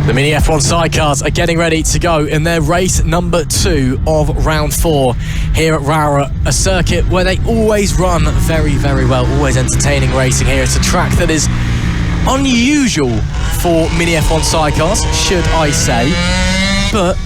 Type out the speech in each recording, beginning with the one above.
The MiniF1 Sidecars are getting ready to go in their race number 2 of round 4 here at Rowrah, a circuit where they always run very, very well, always entertaining racing here. It's a track that is unusual for MiniF1 Sidecars, should I say, but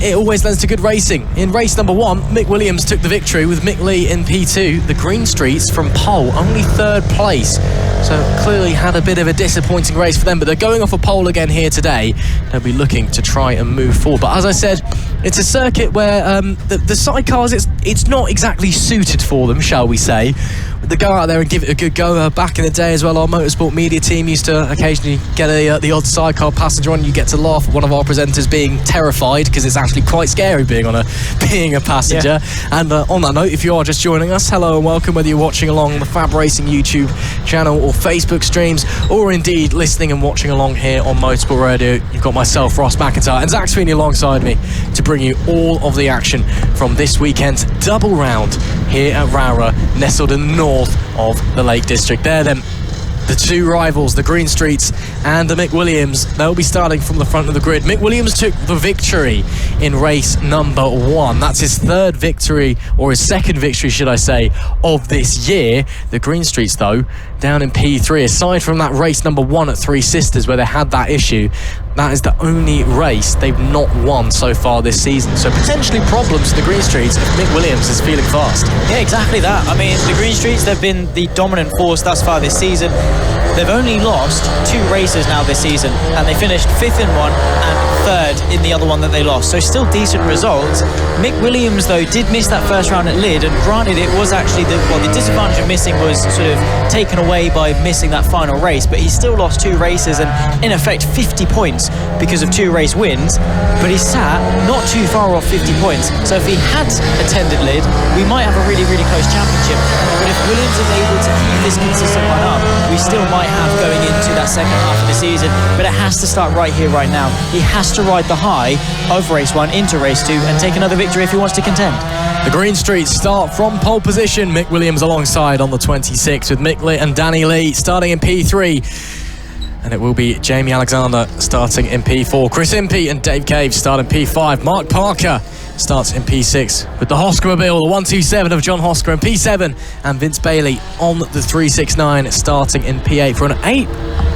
it always lends to good racing. In race number 1, Mick Williams took the victory with Mick Lee in P2. The Greenstreets from pole, only 3rd place. So clearly had a bit of a disappointing race for them, but they're going off a pole again here today. They'll be looking to try and move forward. But as I said, it's a circuit where the sidecars, it's not exactly suited for them, shall we say. They go out there and give it a good go. Back in the day as well, our Motorsport media team used to occasionally get the odd sidecar passenger on. You get to laugh at one of our presenters being terrified, because it's actually quite scary being a passenger. Yeah. And on that note, if you are just joining us, hello and welcome, whether you're watching along the FAB-Racing YouTube channel or Facebook streams, or indeed listening and watching along here on Motorsport Radio. You've got myself, Ross McIntyre, and Zach Sweeney alongside me to bring you all of the action from this weekend's double round here at Rowrah, nestled in the north of the Lake District. There then, the two rivals, the Greenstreets and the Mick Williams, they'll be starting from the front of the grid. Mick Williams took the victory in race number 1. That's his 3rd victory, or his 2nd victory, should I say, of this year. The Greenstreets, though, down in P3. Aside from that race number 1 at Three Sisters, where they had that issue, that is the only race they've not won so far this season. So potentially problems for the Greenstreets if Mick Williams is feeling fast. Yeah, exactly that. I mean, the Greenstreets, they've been the dominant force thus far this season. They've only lost 2 races now this season, and they finished 5th in one and 3rd in the other one that they lost. So still decent results. Mick Williams, though, did miss that first round at LEIGH, and granted, it was actually the disadvantage of missing was sort of taken away by missing that final race, but he still lost 2 races and in effect 50 points because of 2 race wins. But he sat not too far off 50 points. So if he had attended LEIGH, we might have a really, really close championship. But if Williams is able to keep this consistent run up, we still might have going into that second half of the season. But it has to start right here, right now. He has to ride the high of race 1 into race 2 and take another victory if he wants to contend. The Greenstreets start from pole position. Mick Williams alongside on the 26 with Mick Lee and Danny Lee starting in P3. And it will be Jamie Alexander starting in P4. Chris Impey and Dave Cave start in P5. Mark Parker starts in P6 with the HOSKER Mobile, the 127 of John HOSKER in P7, and Vince Bailey on the 369 starting in P8 for an 8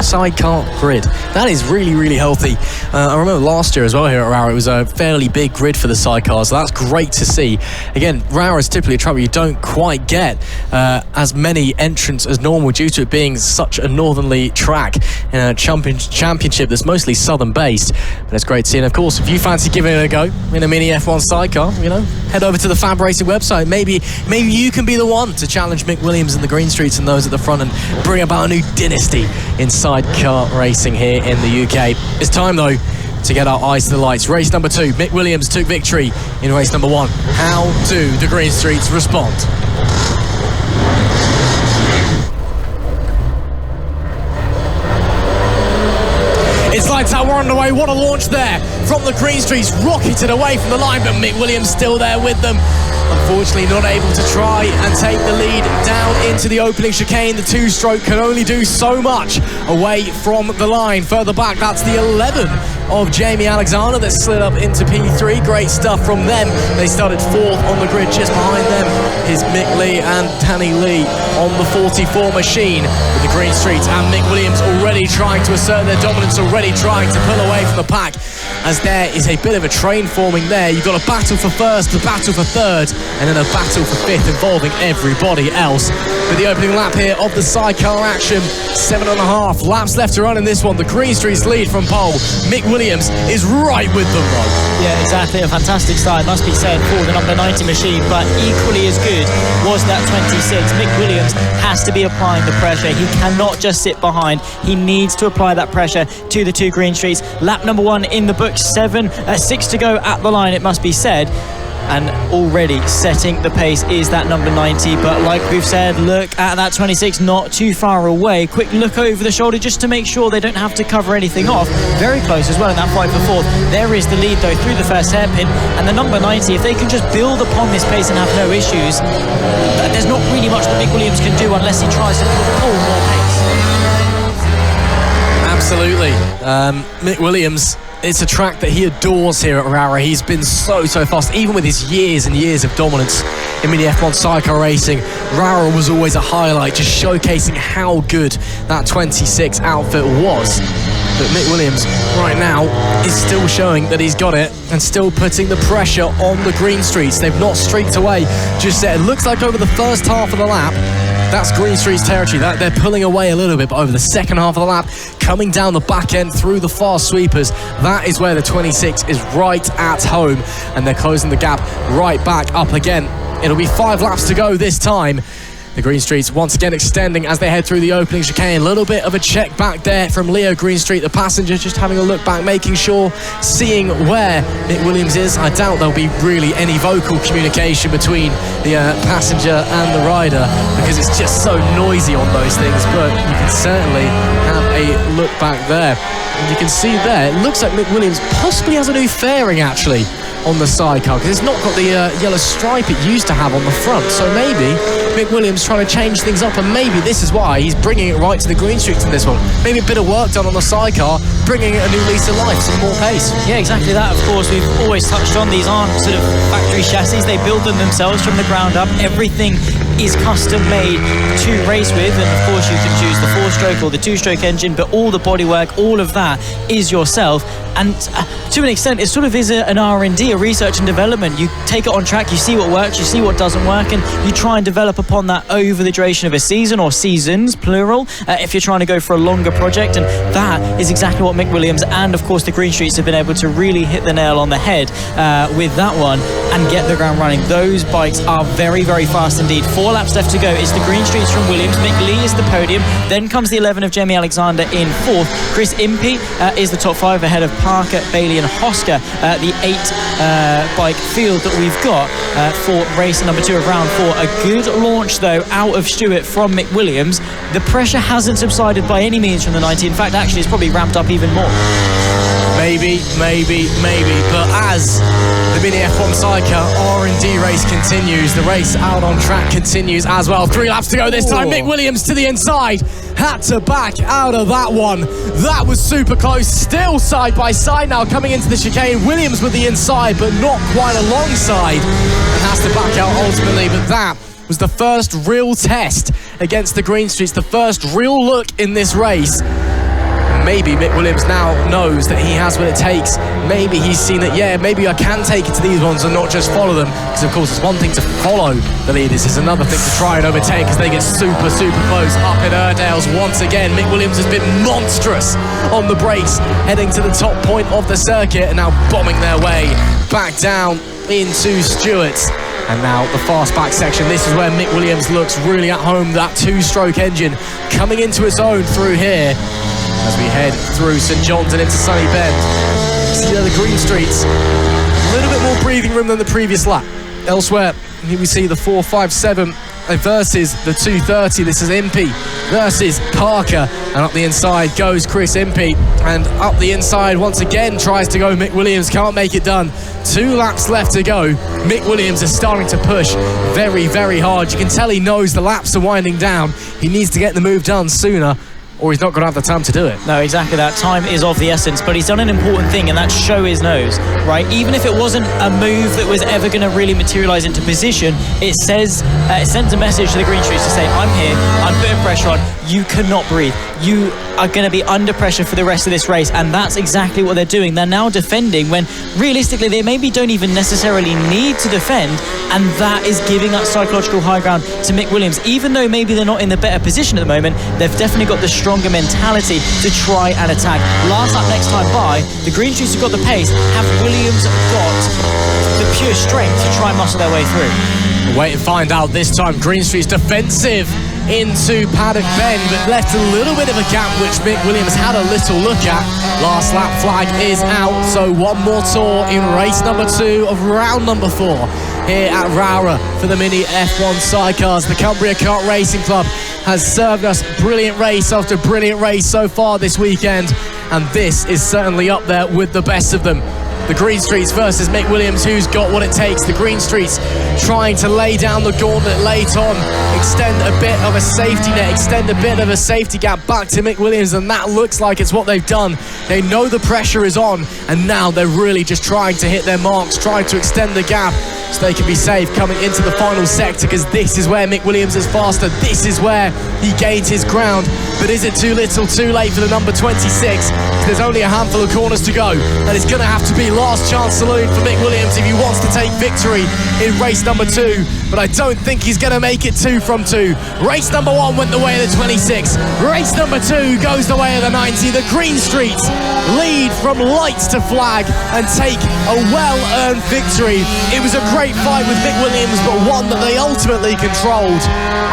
sidecar grid. That is really, really healthy. I remember last year as well here at Rowrah, it was a fairly big grid for the sidecars, so that's great to see. Again, Rowrah is typically a track where you don't quite get as many entrants as normal due to it being such a northerly track in a championship that's mostly southern based. But it's great to see. And of course, if you fancy giving it a go in a MiniF1 sidecar, you know, head over to the FAB-Racing website. Maybe you can be the one to challenge Mick Williams and the Greenstreets and those at the front and bring about a new dynasty in sidecar racing here in the UK. It's time though to get our eyes to the lights. Race number 2, Mick Williams took victory in race number 1. How do the Greenstreets respond? It's lights out, we're underway. What a launch there from the Greenstreets, rocketed away from the line, but Mick Williams still there with them. Unfortunately not able to try and take the lead down into the opening chicane. The 2-stroke can only do so much away from the line. Further back, that's the 11 of Jamie Alexander that slid up into P3. Great stuff from them. They started 4th on the grid. Just behind them is Mick Lee and Danny Lee on the 44 machine, with the Greenstreets and Mick Williams already trying to assert their dominance, already trying to pull away from the pack, as there is a bit of a train forming there. You've got a battle for 1st, a battle for 3rd, and then a battle for 5th involving everybody else. With the opening lap here of the sidecar action, 7.5 laps left to run in this one. The Greenstreets lead from pole. Mick Williams is right with them though. Yeah, exactly. A fantastic start, must be said, for the number 90 machine, but equally as good was that 26. Mick Williams has to be applying the pressure. He cannot just sit behind. He needs to apply that pressure to the 2 Greenstreets. Lap number 1 in the books, 6 to go at the line, it must be said. And already setting the pace is that number 90, but like we've said, look at that 26, not too far away. Quick look over the shoulder just to make sure they don't have to cover anything off. Very close as well in that fight for 4th. There is the lead though through the first hairpin, and the number 90, if they can just build upon this pace and have no issues, there's not really much that Mick Williams can do unless he tries to pull more pace. Absolutely. Mick Williams, it's a track that he adores here at Rowrah. He's been so fast, even with his years and years of dominance in MiniF1 Sidecar racing. Rowrah was always a highlight, just showcasing how good that 26 outfit was. But Mick Williams right now is still showing that he's got it and still putting the pressure on the Greenstreets. They've not streaked away just yet. It looks like over the first half of the lap, that's Greenstreet's territory. They're pulling away a little bit, but over the second half of the lap, coming down the back end through the fast sweepers, that is where the 26 is right at home, and they're closing the gap right back up again. It'll be 5 laps to go this time. The Greenstreets once again extending as they head through the opening chicane. A little bit of a check back there from Leo Greenstreet, the passenger, just having a look back, making sure, seeing where Mick Williams is. I doubt there'll be really any vocal communication between the passenger and the rider, because it's just so noisy on those things, but you can certainly have a look back there. And you can see there, it looks like Mick Williams possibly has a new fairing actually on the sidecar, because it's not got the yellow stripe it used to have on the front. So maybe Mick Williams trying to change things up, and maybe this is why he's bringing it right to the Greenstreets in this one. Maybe a bit of work done on the sidecar, bringing it a new lease of life, some more pace. Yeah, exactly that. Of course, we've always touched on, these aren't sort of factory chassis. They build them themselves from the ground up. Everything is custom made to race with, and of course you can choose the 4-stroke or the 2-stroke engine, but all the bodywork, all of that is yourself. And to an extent, it sort of is an R&D, a research and development. You take it on track, you see what works, you see what doesn't work, and you try and develop upon that over the duration of a season, or seasons, plural, if you're trying to go for a longer project. And that is exactly what Mick Williams and, of course, the Greenstreets have been able to really hit the nail on the head with that one and get the ground running. Those bikes are very, very fast indeed. 4 laps left to go. It's the Greenstreets from Williams. Mick Lee is the podium. Then comes the 11 of Jamie Alexander in 4th. Chris Impey is the top 5 ahead of Parker, Bailey and Hosker. The 8 bike field that we've got for race number 2 of round 4. A good launch though out of Stewart from Mick Williams. The pressure hasn't subsided by any means from the 90. In fact, actually it's probably ramped up even more. Maybe, but as the MiniF1 Sidecar R&D race continues, the race out on track continues as well. 3 laps to go this time. Mick Williams to the inside, had to back out of that one. That was super close, still side by side now coming into the chicane. Williams with the inside, but not quite alongside, and has to back out ultimately. But that was the first real test against the Greenstreets, the first real look in this race. Maybe Mick Williams now knows that he has what it takes. Maybe he's seen that, yeah, maybe I can take it to these ones and not just follow them. Because, of course, it's one thing to follow the leaders. It's another thing to try and overtake, because they get super close up in Airedales once again. Mick Williams has been monstrous on the brakes, heading to the top point of the circuit and now bombing their way back down into Stewart's. And now the fast back section. This is where Mick Williams looks really at home. That 2-stroke engine coming into its own through here as we head through St John's and into Sunny Bend. See there the Greenstreets, a little bit more breathing room than the previous lap. Elsewhere, here we see the 457 versus the 230. This is Impey versus Parker, and up the inside goes Chris Impey, and up the inside once again tries to go Mick Williams, can't make it done. 2 laps left to go. Mick Williams is starting to push very hard. You can tell he knows the laps are winding down. He needs to get the move done sooner, or he's not going to have the time to do it. No, exactly that. Time is of the essence, but he's done an important thing, and that's show his nose, right? Even if it wasn't a move that was ever going to really materialize into position, it says, it sends a message to the Greenstreets to say, I'm here, I'm putting pressure on, you cannot breathe. You are going to be under pressure for the rest of this race, and that's exactly what they're doing. They're now defending when realistically they maybe don't even necessarily need to defend, and that is giving that psychological high ground to Mick Williams. Even though maybe they're not in the better position at the moment, they've definitely got the stronger mentality to try and attack. Last lap next time by, the Greenstreets have got the pace. Have Williams got the pure strength to try and muscle their way through? We'll wait and find out this time. Greenstreet's defensive into Paddock Bend, but left a little bit of a gap, which Mick Williams had a little look at. Last lap flag is out, so one more tour in race number 2 of round number 4 here at Rowrah for the MiniF1 Sidecars. The Cumbria Kart Racing Club has served us brilliant race after brilliant race so far this weekend, and this is certainly up there with the best of them. The Greenstreets versus Mick Williams, who's got what it takes. The Greenstreets trying to lay down the gauntlet late on, extend a bit of a safety net, extend a bit of a safety gap back to Mick Williams, and that looks like it's what they've done. They know the pressure is on, and now they're really just trying to hit their marks, trying to extend the gap so they can be safe coming into the final sector, because this is where Mick Williams is faster. This is where he gains his ground. But is it too little, too late for the number 26? There's only a handful of corners to go, and it's going to have to be last chance saloon for Mick Williams if he wants to take victory in race number 2. But I don't think he's going to make it 2 from 2. Race number 1 went the way of the 26. Race number 2 goes the way of the 90. The Greenstreets lead from lights to flag and take a well-earned victory. It was a great fight with Mick Williams, but one that they ultimately controlled.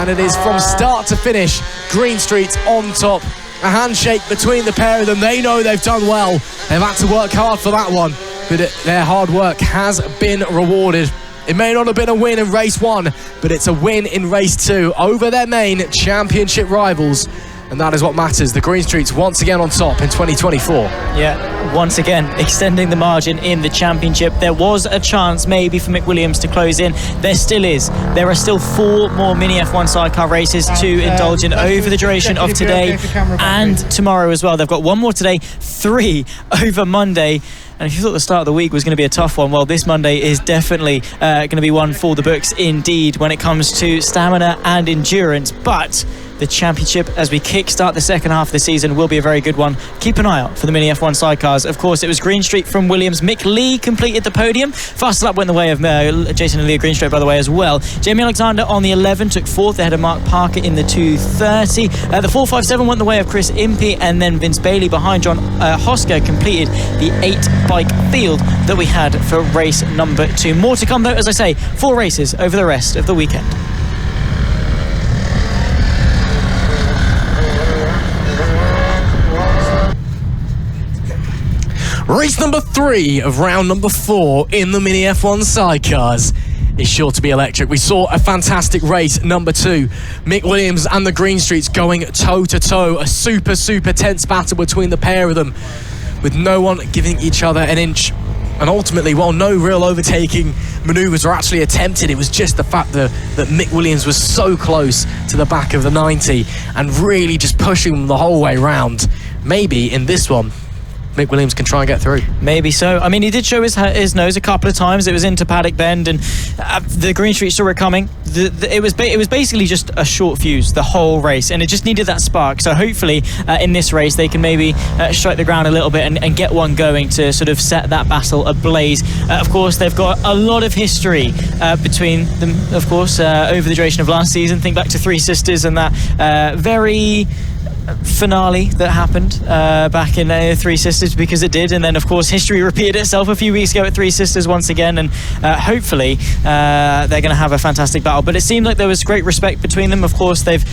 And it is from start to finish, Greenstreet on top. A handshake between the pair of them. They know they've done well. They've had to work hard for that one, but their hard work has been rewarded. It may not have been a win in race 1, but it's a win in race 2 over their main championship rivals. And that is what matters. The Greenstreets once again on top in 2024. Yeah, once again extending the margin in the championship. There was a chance maybe for Mick Williams to close in. There still is. There are still 4 more MiniF1 Sidecar races to indulge in over the duration of today and tomorrow as well. They've got 1 more today, 3 over Monday. And if you thought the start of the week was going to be a tough one, well, this Monday is definitely going to be one for the books indeed when it comes to stamina and endurance. But the championship, as we kickstart the second half of the season, will be a very good one. Keep an eye out for the MiniF1 Sidecars. Of course, it was Greenstreet from Williams. Mick Lee completed the podium. Fastest lap went the way of Jason and Leah Greenstreet, by the way, as well. Jamie Alexander on the 11 took 4th. They had a Mark Parker in the 2:30. The 457 went the way of Chris Impey, and then Vince Bailey behind John HOSKER completed the 8-bike field that we had for race number 2. More to come, though, as I say, 4 races over the rest of the weekend. Race number 3 of round number 4 in the MiniF1 Sidecars is sure to be electric. We saw a fantastic race, number 2. Mick Williams and the Greenstreets going toe-to-toe. A super, super tense battle between the pair of them, with no one giving each other an inch. And ultimately, while no real overtaking manoeuvres were actually attempted, it was just the fact that Mick Williams was so close to the back of the 90 and really just pushing them the whole way round. Maybe in this one, Mick Williams can try and get through. Maybe so. I mean, he did show his nose a couple of times. It was into Paddock Bend, and the Greenstreet saw it coming. It was basically just a short fuse the whole race, and it just needed that spark. So hopefully in this race they can maybe strike the ground a little bit and get one going to sort of set that battle ablaze. Of course, they've got a lot of history between them, of course, over the duration of last season. Think back to Three Sisters and that very finale that happened back in Three Sisters, because it did. And then, of course, history repeated itself a few weeks ago at Three Sisters once again, and hopefully they're going to have a fantastic battle. But it seemed like there was great respect between them. Of course, they've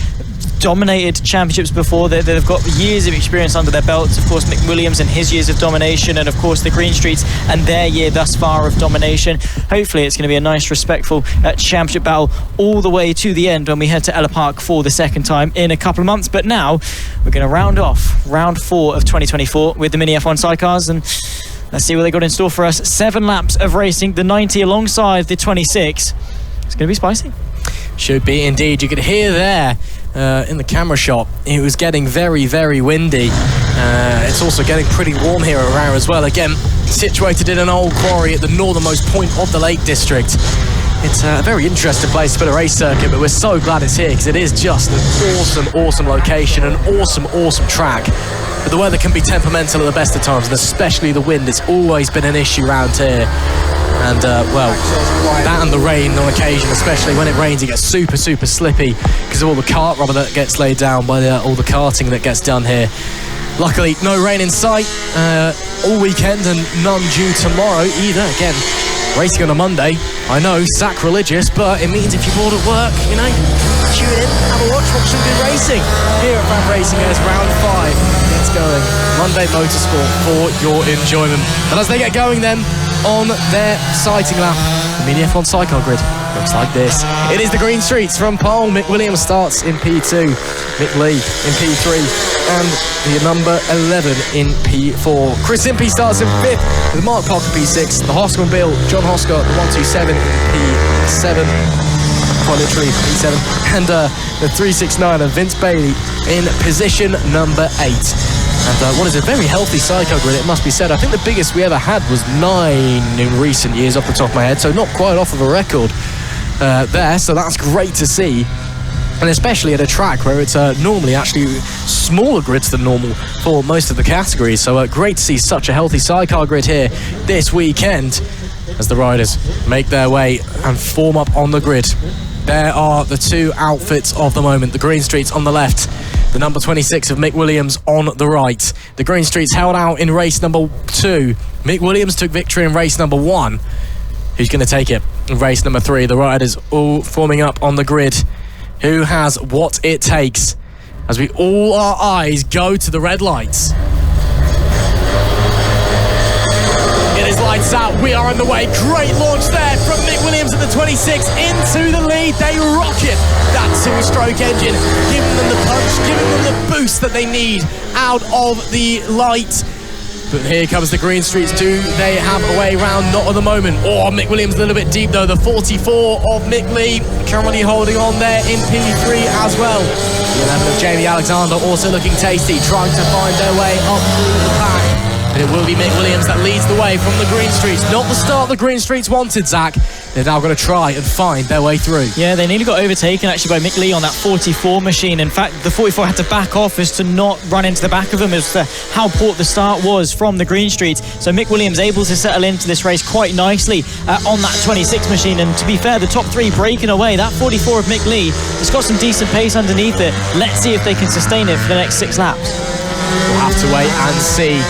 dominated championships before. They've got years of experience under their belts. Of course, Mick Williams and his years of domination, and of course the Greenstreets and their year thus far of domination. Hopefully it's going to be a nice, respectful championship battle all the way to the end when we head to Ella Park for the second time in a couple of months. But now we're going to round off round 4 of 2024 with the MiniF1 Sidecars, and let's see what they got in store for us. 7 laps of racing, the 90 alongside the 26. It's going to be spicy. Should be indeed. You could hear there in the camera shot, it was getting very, very windy. It's also getting pretty warm here at Rowrah as well. Again, situated in an old quarry at the northernmost point of the Lake District. It's a very interesting place to put a race circuit, but we're so glad it's here because it is just an awesome, awesome location, an awesome, awesome track. But the weather can be temperamental at the best of times, and especially the wind. It's always been an issue around here. And, well, that and the rain on occasion, especially when it rains, it gets super, super slippy because of all the kart rubber that gets laid down by all the karting that gets done here. Luckily, no rain in sight all weekend, and none due tomorrow either. Again, racing on a Monday, I know, sacrilegious, but it means if you're bored at work, you know, tune in, have a watch some good racing here at FAB-Racing as round 5 gets going. Monday Motorsport for your enjoyment. And as they get going then, on their sighting lap, the MiniF1 Sidecar grid. looks like this. It is the Greenstreets from pole. Mick Williams starts in P2, Mick Leigh in P3, and the number 11 in P4. Chris Impey starts in 5th with Mark Parker P6, the HOSKER and Bill, John HOSKER, the 127 in P7, quite literally P7, and the 369 of Vince Bailey in position number 8. And what is a very healthy sidecar grid, it must be said. I think the biggest we ever had was 9 in recent years off the top of my head, so not quite off of a record there, so that's great to see. And especially at a track where it's normally actually smaller grids than normal for most of the categories. So great to see such a healthy sidecar grid here this weekend as the riders make their way and form up on the grid. There are the 2 outfits of the moment. The Greenstreets on the left, the number 26 of Mick Williams on the right. The Greenstreets held out in race number 2. Mick Williams took victory in race number 1. Who's going to take it in race number 3? The riders all forming up on the grid. Who has what it takes as we all our eyes go to the red lights. It is lights out. We are on the way. Great launch there from Mick Williams at the 26 into the lead. They rocket that 2-stroke engine, giving them the punch, giving them the boost that they need out of the light. But here comes the Greenstreets. Do they have a way round? Not at the moment. Oh, Mick Williams a little bit deep though. The 44 of Mick Leigh currently holding on there in P3 as well. The 11 of Jamie Alexander also looking tasty, trying to find their way up through the pack. But it will be Mick Williams that leads the way from the Greenstreets. Not the start the Greenstreets wanted, Zach. They're now going to try and find their way through. Yeah, they nearly got overtaken actually by Mick Leigh on that 44 machine. In fact, the 44 had to back off as to not run into the back of them as to how poor the start was from the Greenstreets. So Mick Williams able to settle into this race quite nicely on that 26 machine. And to be fair, the top 3 breaking away. That 44 of Mick Leigh has got some decent pace underneath it. Let's see if they can sustain it for the next 6 laps. We'll have to wait and see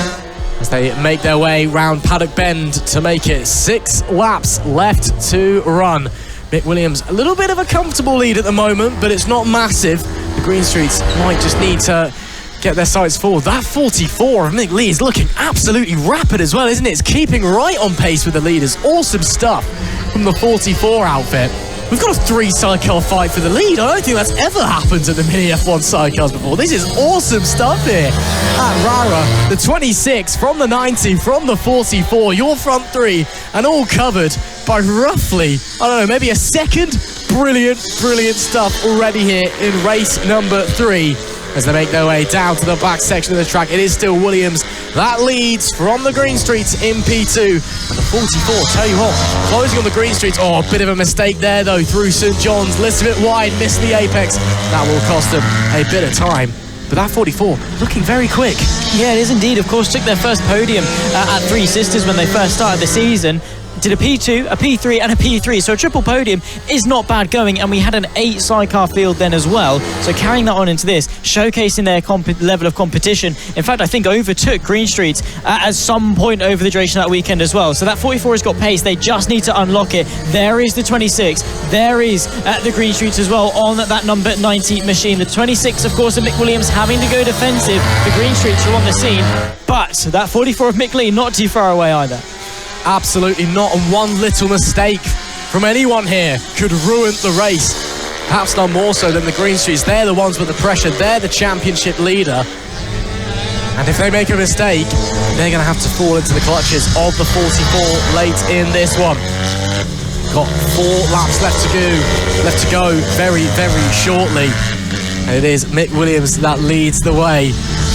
as they make their way round Paddock Bend to make it 6 laps left to run. Mick Williams, a little bit of a comfortable lead at the moment, but it's not massive. The Greenstreets might just need to get their sights forward. That 44 of Mick Leigh is looking absolutely rapid as well, isn't it? It's keeping right on pace with the leaders. Awesome stuff from the 44 outfit. We've got a 3 sidecar fight for the lead. I don't think that's ever happened at the MiniF1 Sidecars before. This is awesome stuff here at Rowrah. The 26 from the 90, from the 44, your front 3, and all covered by roughly, I don't know, maybe a second. Brilliant, brilliant stuff already here in race number 3. As they make their way down to the back section of the track, it is still Williams that leads from the Greenstreets in P2. And the 44, tell you what, closing on the Greenstreets. Oh, a bit of a mistake there though through St John's. Little bit wide, missed the apex. That will cost them a bit of time. But that 44 looking very quick. Yeah, it is indeed. Of course, took their first podium at Three Sisters when they first started the season. Did a P2, a P3 and a P3, so a triple podium is not bad going, and we had an 8 sidecar field then as well, so carrying that on into this, showcasing their level of competition. In fact, I think overtook Greenstreet at some point over the duration of that weekend as well. So that 44 has got pace, they just need to unlock it. There is the 26, there is the Greenstreets as well on that number 90 machine. The 26, of course, of Mick Williams having to go defensive. The Greenstreets are on the scene, but that 44 of Mick Leigh not too far away either. Absolutely not, and one little mistake from anyone here could ruin the race. Perhaps not more so than the Greenstreets. They're the ones with the pressure. They're the championship leader. And if they make a mistake, they're going to have to fall into the clutches of the 44 late in this one. Got 4 laps left to go very, very shortly. And it is Mick Williams that leads the way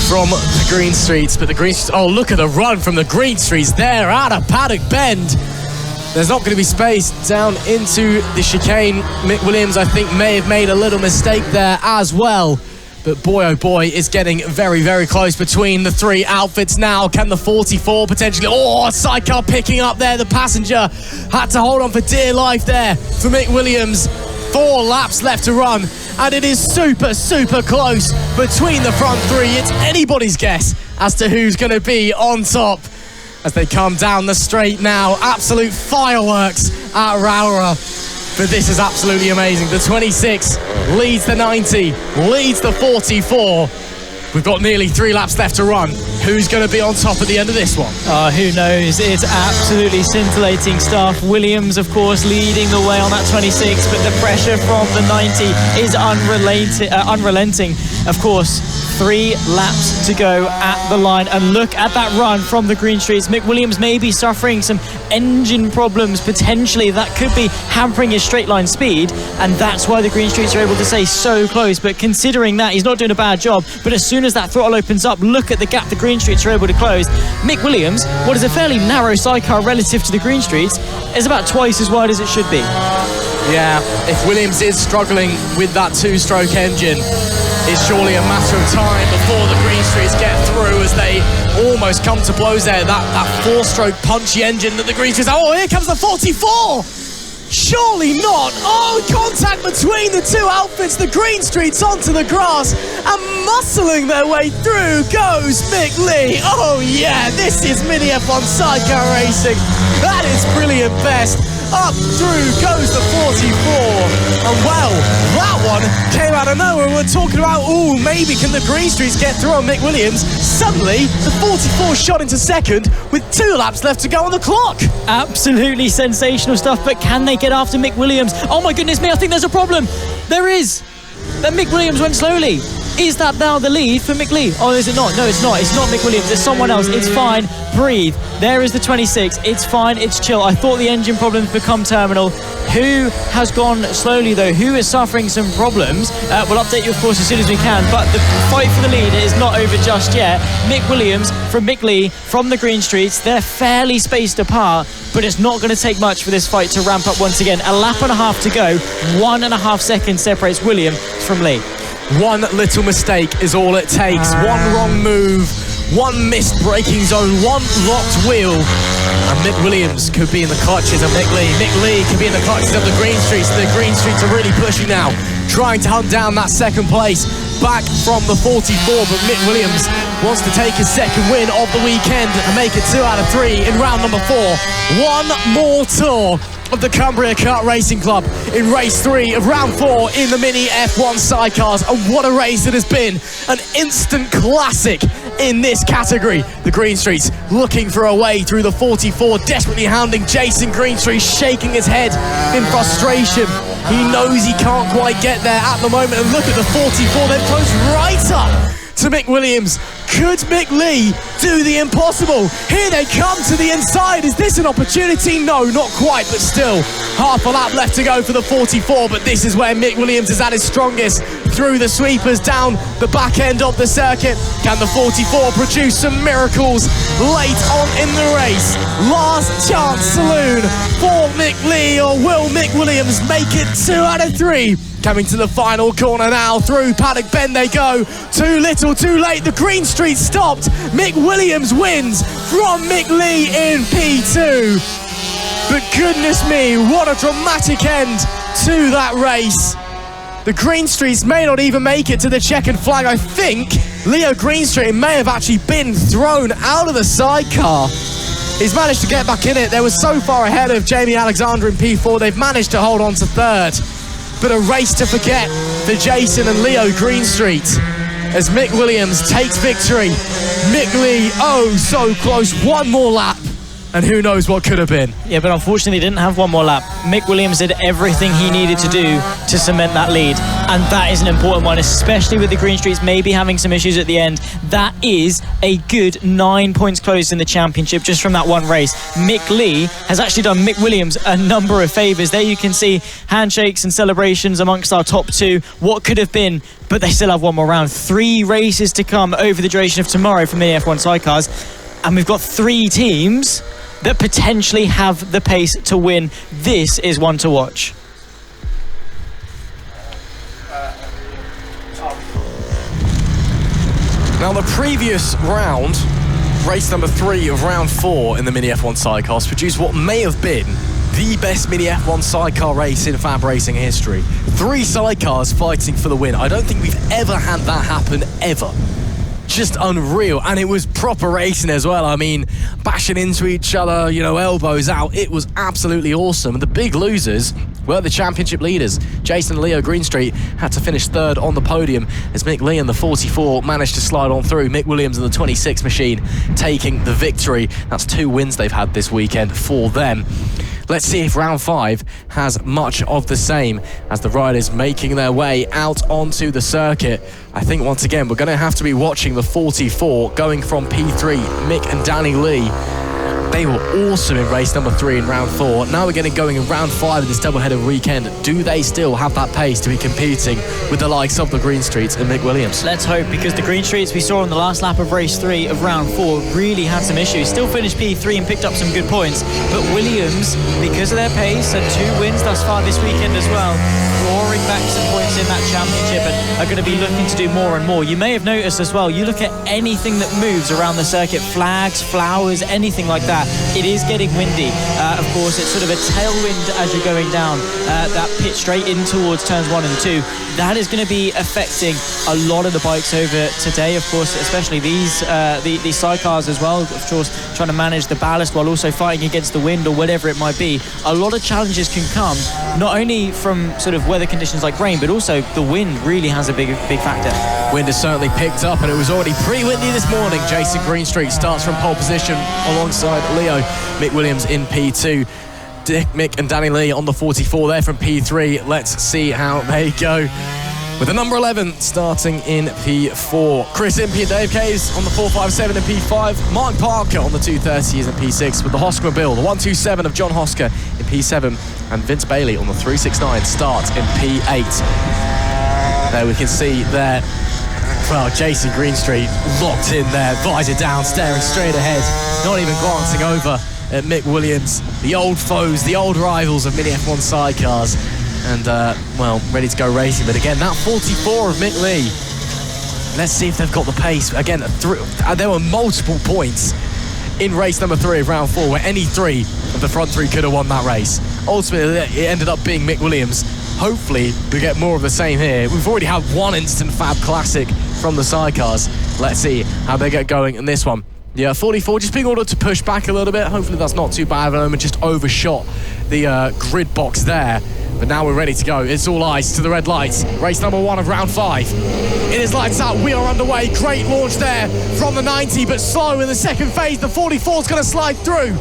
from the Greenstreets, but the Greenstreets, oh, look at the run from the Greenstreets there out of Paddock Bend. There's not going to be space down into the chicane. Mick Williams, I think, may have made a little mistake there as well. But boy, oh boy, it's getting very, very close between the 3 outfits now. Can the 44 potentially... Oh, sidecar picking up there. The passenger had to hold on for dear life there for Mick Williams. 4 laps left to run, and it is super, super close between the front 3. It's anybody's guess as to who's going to be on top as they come down the straight now. Absolute fireworks at Rowrah, but this is absolutely amazing. The 26 leads the 90, leads the 44. We've got nearly 3 laps left to run. Who's going to be on top at the end of this one? Who knows? It's absolutely scintillating stuff. Williams, of course, leading the way on that 26, but the pressure from the 90 is unrelenting. Of course, 3 laps to go at the line, and look at that run from the Greenstreets. Mick Williams may be suffering some engine problems potentially that could be hampering his straight line speed, and that's why the Greenstreets are able to stay so close. But considering that, he's not doing a bad job. But as soon as that throttle opens up, look at the gap the Greenstreets are able to close. Mick Williams, what is a fairly narrow sidecar relative to the Greenstreets, is about twice as wide as it should be. Yeah, if Williams is struggling with that 2-stroke engine, it's surely a matter of time before the Greenstreets get through, as they almost come to blows there. That 4-stroke punchy engine that the Greenstreets... Oh, here comes the 44! Surely not! Oh, contact between the two outfits, the Greenstreets onto the grass, and muscling their way through goes Mick Leigh. Oh yeah, this is MiniF1 Sidecar Racing. That is brilliant best. Up through goes the 44, and well, that one came out of nowhere. We're talking about, oh, maybe can the Greenstreets get through on Mick Williams? Suddenly, the 44 shot into second with 2 laps left to go on the clock. Absolutely sensational stuff, but can they get after Mick Williams? Oh my goodness me, I think there's a problem. There is. That Mick Williams went slowly. Is that now the lead for Mick Leigh? Oh, is it not? No, it's not. It's not Mick Williams. It's someone else. It's fine. Breathe. There is the 26. It's fine. It's chill. I thought the engine problems become terminal. Who has gone slowly, though? Who is suffering some problems? We'll update you, of course, as soon as we can. But the fight for the lead is not over just yet. Mick Williams from Mick Leigh from the Greenstreets. They're fairly spaced apart, but it's not going to take much for this fight to ramp up once again. A lap and a half to go. 1.5 seconds separates William from Leigh. One little mistake is all it takes. One wrong move, one missed braking zone, one locked wheel, and Mick Williams could be in the clutches of Mick Leigh. Mick Leigh could be in the clutches of the Greenstreets. The Greenstreets are really pushing now, trying to hunt down that second place back from the 44, but Mick Williams wants to take his second win of the weekend and make it 2 out of 3 in round number 4. One more tour of the Cumbria Kart Racing Club in race 3 of round 4 in the MiniF1 Sidecars, and what a race it has been. An instant classic in this category. The Greenstreets looking for a way through the 44, desperately hounding Jason Greenstreet, shaking his head in frustration. He knows he can't quite get there at the moment, and look at the 44, they've closed right up to Mick Williams. Could Mick Leigh do the impossible? Here they come to the inside. Is this an opportunity? No, not quite, but still half a lap left to go for the 44, but this is where Mick Williams is at his strongest, through the sweepers down the back end of the circuit. Can the 44 produce some miracles late on in the race? Last chance saloon for Mick Leigh, or will Mick Williams make it 2 out of 3? Coming to the final corner now, through Paddock Bend they go. Too little, too late, the Greenstreet stopped. Mick Williams wins from Mick Leigh in P2. But goodness me, what a dramatic end to that race. The Greenstreets may not even make it to the checkered flag. I think Leo Greenstreet may have actually been thrown out of the sidecar. He's managed to get back in it. They were so far ahead of Jamie Alexander in P4, they've managed to hold on to 3rd. But a race to forget for Jason and Leo Greenstreet as Mick Williams takes victory. Mick Leigh, oh so close, one more lap, and who knows what could have been. Yeah, but unfortunately didn't have one more lap. Mick Williams did everything he needed to do to cement that lead, and that is an important one, especially with the Greenstreets maybe having some issues at the end. That is a good 9 points closed in the championship just from that one race. Mick Leigh has actually done Mick Williams a number of favours. There you can see handshakes and celebrations amongst our top 2. What could have been, but they still have one more round. 3 races to come over the duration of tomorrow from the F1 Sidecars, and we've got 3 teams that potentially have the pace to win. This is one to watch. Now the previous round, race number 3 of round 4 in the MiniF1 Sidecars, produced what may have been the best MiniF1 sidecar race in FAB-Racing history. 3 sidecars fighting for the win. I don't think we've ever had that happen, ever. just unreal, and it was proper racing as well. I mean, bashing into each other, you know, elbows out. It was absolutely awesome. And the big losers were the championship leaders. Jason and Leo Greenstreet had to finish third on the podium as Mick Lee in the 44 managed to slide on through. Mick Williams in the 26 machine taking the victory. That's 2 wins they've had this weekend for them. Let's see if round 5 has much of the same as the riders making their way out onto the circuit. I think once again we're going to have to be watching the 44 going from P3, Mick and Danny Lee. They were awesome in race number 3 in round 4. Now we're getting going in round 5 in this doubleheader weekend. Do they still have that pace to be competing with the likes of the Greenstreets and Mick Williams? Let's hope, because the Greenstreets we saw on the last lap of race 3 of round 4 really had some issues. Still finished P3 and picked up some good points, but Williams, because of their pace and 2 wins thus far this weekend as well, roaring back some points in that championship and are going to be looking to do more and more. You may have noticed as well, you look at anything that moves around the circuit, flags, flowers, anything like that, it is getting windy. Of course, it's sort of a tailwind as you're going down that pit straight in towards turns 1 and 2. That is going to be affecting a lot of the bikes over today, of course, especially these sidecars as well, of course, trying to manage the ballast while also fighting against the wind or whatever it might be. A lot of challenges can come, not only from sort of weather conditions like rain, but also the wind really has a big factor. Wind has certainly picked up, and it was already pretty windy this morning. Jason Greenstreet starts from pole position alongside Leo. Mick Williams in P2. Mick and Danny Lee on the 44 there from P3. Let's see how they go. With the number 11 starting in P4. Chris Impey and Dave Caves on the 457 in P5. Mark Parker on the 230 is in P6 with the HOSKER Bill, the 127 of John Hosker in P7, and Vince Bailey on the 369 starts in P8. There we can see there, well, Jason Greenstreet locked in there, visor down, staring straight ahead, not even glancing over at Mick Williams, the old foes, the old rivals of MiniF1 Sidecars, and, well, ready to go racing. But again, that 44 of Mick Lee, let's see if they've got the pace. Again, there were multiple points in race number 3 of round 4 where any 3 of the front 3 could have won that race. Ultimately, it ended up being Mick Williams. Hopefully, we get more of the same here. We've already had one instant Fab Classic from the sidecars. Let's see how they get going in this one. Yeah, 44 just being ordered to push back a little bit. Hopefully that's not too bad of a moment. Just overshot the grid box there. But now we're ready to go. It's all eyes to the red lights. Race number 1 of round 5. It is lights out. We are underway. Great launch there from the 90, but slow in the second phase. The 44 is going to slide through.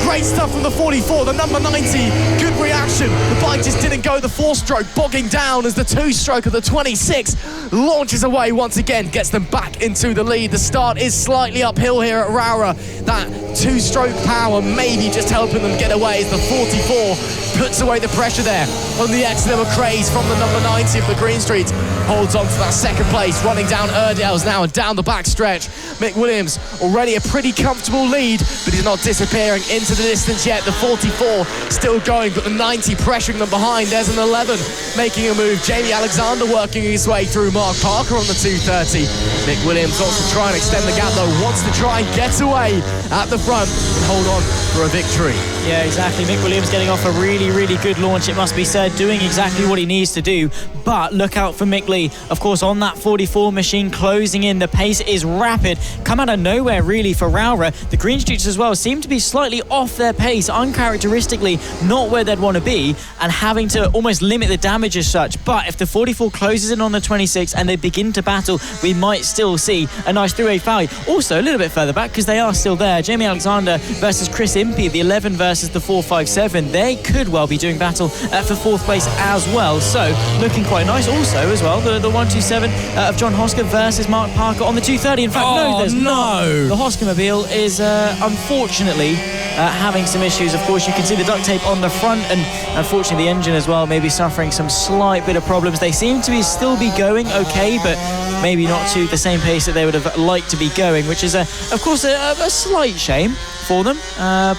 Great stuff from the 44, the number 90, good reaction. The bike just didn't go the 4-stroke, bogging down as the 2-stroke of the 26 launches away once again, gets them back into the lead. The start is slightly uphill here at Rowrah. That 2-stroke power maybe just helping them get away as the 44 puts away the pressure there on the excellent craze from the number 90 of the Greenstreet. Holds on to that second place, running down Erdales now and down the back stretch. Mick Williams already a pretty comfortable lead, but he's not disappearing into the distance yet. The 44 still going, but the 90 pressuring them behind. There's an 11 making a move. Jamie Alexander working his way through. Mark Parker on the 230. Mick Williams wants to try and extend the gap though, wants to try and get away at the front and hold on for a victory. Yeah, exactly. Mick Williams getting off a really, really good launch, it must be said, doing exactly what he needs to do. But look out for Mick Lee, of course, on that 44 machine, closing in. The pace is rapid. Come out of nowhere, really, for Rowrah. The Greenstreets as well seem to be slightly off their pace, uncharacteristically not where they'd want to be, and having to almost limit the damage as such. But if the 44 closes in on the 26 and they begin to battle, we might still see a nice three-way valley. Also, a little bit further back, because they are still there, Jamie Alexander versus Chris Impey, the 11 versus the 457. They could well be doing battle for 4th place as well. So, looking quite nice. Also, as well, the 127 of John Hosker versus Mark Parker on the 230. In fact, no, there's not. The Hoskermobile is unfortunately having some issues. Of course, you can see the duct tape on the front, and unfortunately the engine as well may be suffering some slight bit of problems. They seem to still be going okay, but maybe not to the same pace that they would have liked to be going, which is, of course, a slight shame for them,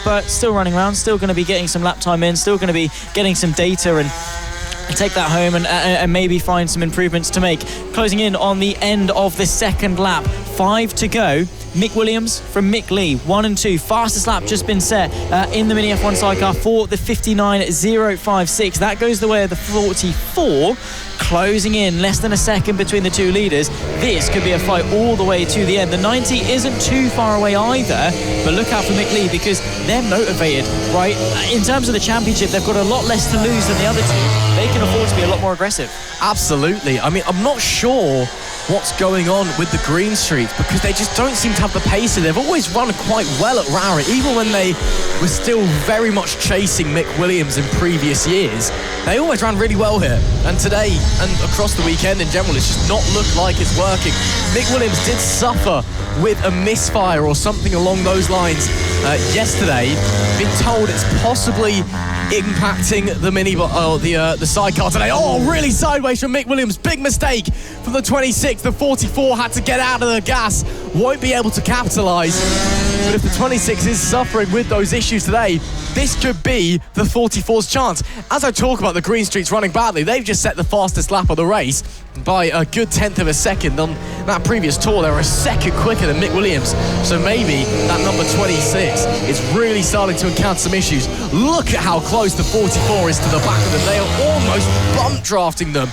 but still running around, still going to be getting some lap time in, still going to be getting some data and take that home and maybe find some improvements to make. Closing in on the end of the second lap, 5 to go. Mick Williams from Mick Lee, 1 and 2. Fastest lap just been set in the MiniF1 Sidecar for the 59.056. That goes the way of the 44, closing in less than a second between the two leaders. This could be a fight all the way to the end. The 90 isn't too far away either, but look out for Mick Lee because they're motivated, right? In terms of the championship, they've got a lot less to lose than the other two. They can afford to be a lot more aggressive. Absolutely. I mean, I'm not sure what's going on with the Greenstreet because they just don't seem to have the pace. They've always run quite well at Rowrah, even when they were still very much chasing Mick Williams in previous years. They always ran really well here, and today and across the weekend in general, it's just not looked like it's working. Mick Williams did suffer with a misfire or something along those lines yesterday. Been told it's possibly impacting the sidecar today. Oh, really sideways from Mick Williams. Big mistake from the 26. The 44 had to get out of the gas. Won't be able to capitalise. But if the 26 is suffering with those issues today, this could be the 44's chance. As I talk about the Greenstreets running badly, they've just set the fastest lap of the race by a good 10th of a second. On that previous tour, they were a second quicker than Mick Williams. So maybe that number 26 is really starting to encounter some issues. Look at how close the 44 is to the back of them. They are almost bump drafting them.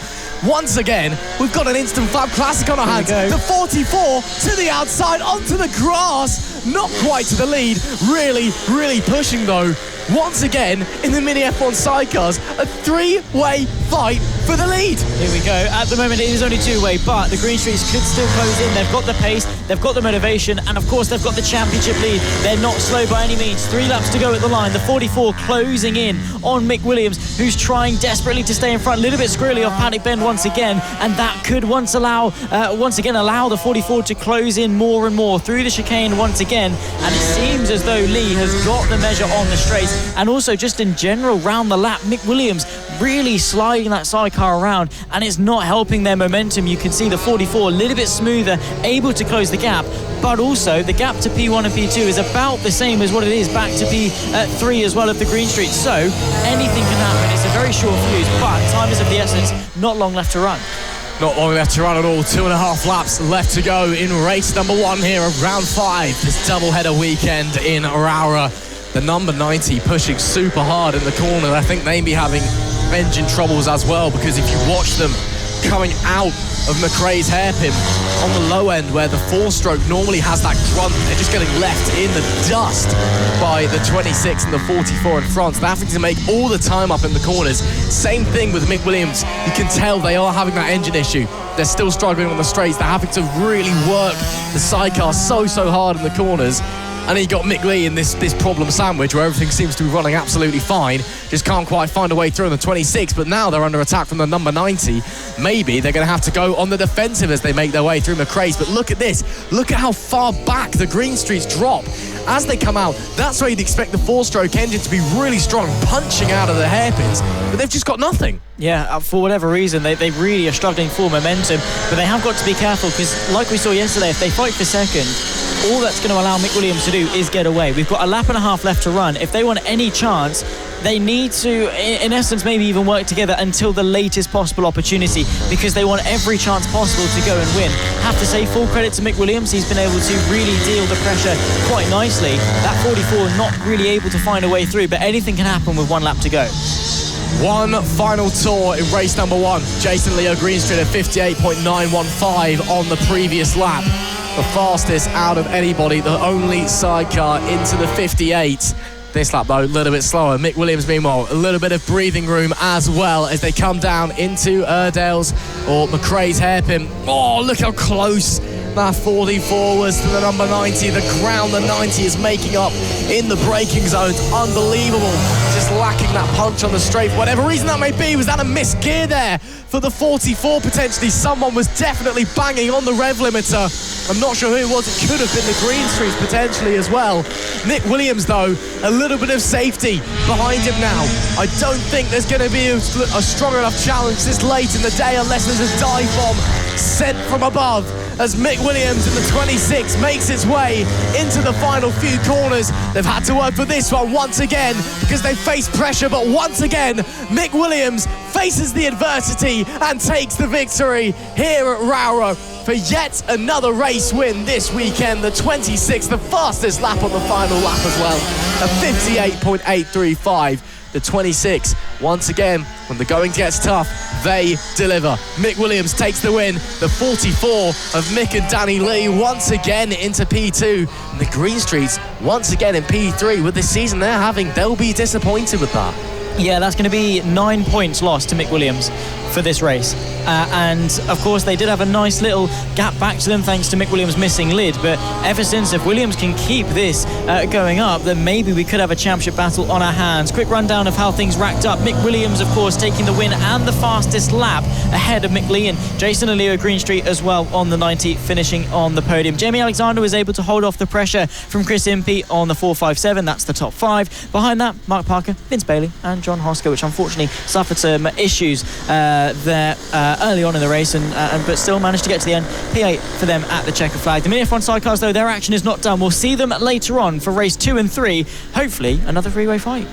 Once again, we've got an instant FAB Classic on our hands. The 44 to the outside, onto the grass. Not quite to the lead. Really, really pushing though. Once again, in the MiniF1 Sidecars, a three-way fight for the lead. Here we go. At the moment, it is only two-way, but the Greenstreets could still close in. They've got the pace, they've got the motivation, and of course, they've got the championship lead. They're not slow by any means. 3 laps to go at the line. The 44 closing in on Mick Williams, who's trying desperately to stay in front. A little bit squirrely off Panic Bend once again, and that could once again allow the 44 to close in more and more through the chicane once again. And it seems as though Lee has got the measure on the straights. And also just in general round the lap, Mick Williams really sliding that sidecar around, and it's not helping their momentum. You can see the 44 a little bit smoother, able to close the gap, but also the gap to P1 and P2 is about the same as what it is back to P3 as well of the Greenstreet. So anything can happen. It's a very short fuse, but time is of the essence. Not long left to run. Not long left to run at all. 2.5 laps left to go in race number 1 here of round 5. This doubleheader weekend in Rowrah. The number 90 pushing super hard in the corner. I think they may be having engine troubles as well, because if you watch them coming out of McRae's hairpin on the low end where the 4-stroke normally has that grunt, they're just getting left in the dust by the 26 and the 44 in front. They're having to make all the time up in the corners. Same thing with Mick Williams. You can tell they are having that engine issue. They're still struggling on the straights. They're having to really work the sidecar so hard in the corners. And then you got Mick Lee in this problem sandwich where everything seems to be running absolutely fine. Just can't quite find a way through on the 26, but now they're under attack from the number 90. Maybe they're going to have to go on the defensive as they make their way through McRae's. But look at this. Look at how far back the Greenstreets drop. As they come out, that's where you'd expect the 4-stroke engine to be really strong, punching out of the hairpins. But they've just got nothing. Yeah, for whatever reason, they really are struggling for momentum. But they have got to be careful, because like we saw yesterday, if they fight for second, all that's going to allow Mick Williams to do is get away. We've got a lap and a half left to run. If they want any chance, they need to, in essence, maybe even work together until the latest possible opportunity, because they want every chance possible to go and win. Have to say full credit to Mick Williams. He's been able to really deal the pressure quite nicely. That 44 not really able to find a way through, but anything can happen with 1 lap to go. One final tour in race number 1. Jason Leo Greenstreet at 58.915 on the previous lap. The fastest out of anybody, the only sidecar into the 58. This lap though, a little bit slower. Mick Williams, meanwhile, a little bit of breathing room as well as they come down into Erdale's or McRae's hairpin. Oh, look how close that 44 was to the number 90. The ground the 90 is making up in the braking zones. Unbelievable. Just lacking that punch on the straight. For whatever reason that may be, was that a missed gear there for the 44 potentially? Someone was definitely banging on the rev limiter. I'm not sure who it was. It could have been the Greenstreets potentially as well. Mick Williams though, a little bit of safety behind him now. I don't think there's going to be a strong enough challenge this late in the day unless there's a dive bomb sent from above, as Mick Williams in the 26 makes its way into the final few corners. They've had to work for this one once again because they face pressure, but once again Mick Williams faces the adversity and takes the victory here at Rowrah. for yet another race win this weekend. The 26th, the fastest lap on the final lap as well. A 58.835. The 26, once again, when the going gets tough, they deliver. Mick Williams takes the win. The 44 of Mick and Danny Lee once again into P2. And the Greenstreets once again in P3. With the season they're having, they'll be disappointed with that. Yeah, that's going to be 9 points lost to Mick Williams for this race. And of course they did have a nice little gap back to them thanks to Mick Williams missing lid, but ever since, if Williams can keep this going up, then maybe we could have a championship battle on our hands. Quick rundown of how things racked up. Mick Williams, of course, taking the win and the fastest lap ahead of Mick Lee and Jason and Leo Greenstreet as well on the 90, finishing on the podium. Jamie Alexander was able to hold off the pressure from Chris Impey on the 457. That's the top 5. Behind that, Mark Parker, Vince Bailey and John HOSKER, which unfortunately suffered some issues there early on in the race, but still managed to get to the end. P8 for them at the checker flag. The MiniF1 Sidecars, though, their action is not done. We'll see them later on for race 2 and 3. Hopefully, another three-way fight.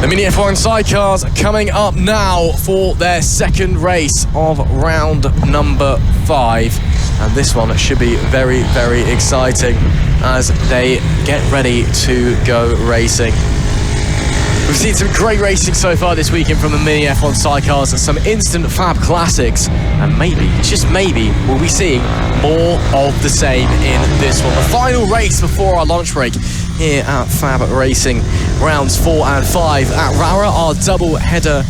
The MiniF1 Sidecars coming up now for their second race of round number 5. And this one should be very, very exciting as they get ready to go racing. We've seen some great racing so far this weekend from the MiniF1 Sidecars, some instant FAB classics, and maybe, just maybe, we'll be seeing more of the same in this one. The final race before our lunch break here at FAB-Racing, rounds 4 and 5 at Rowrah, our double header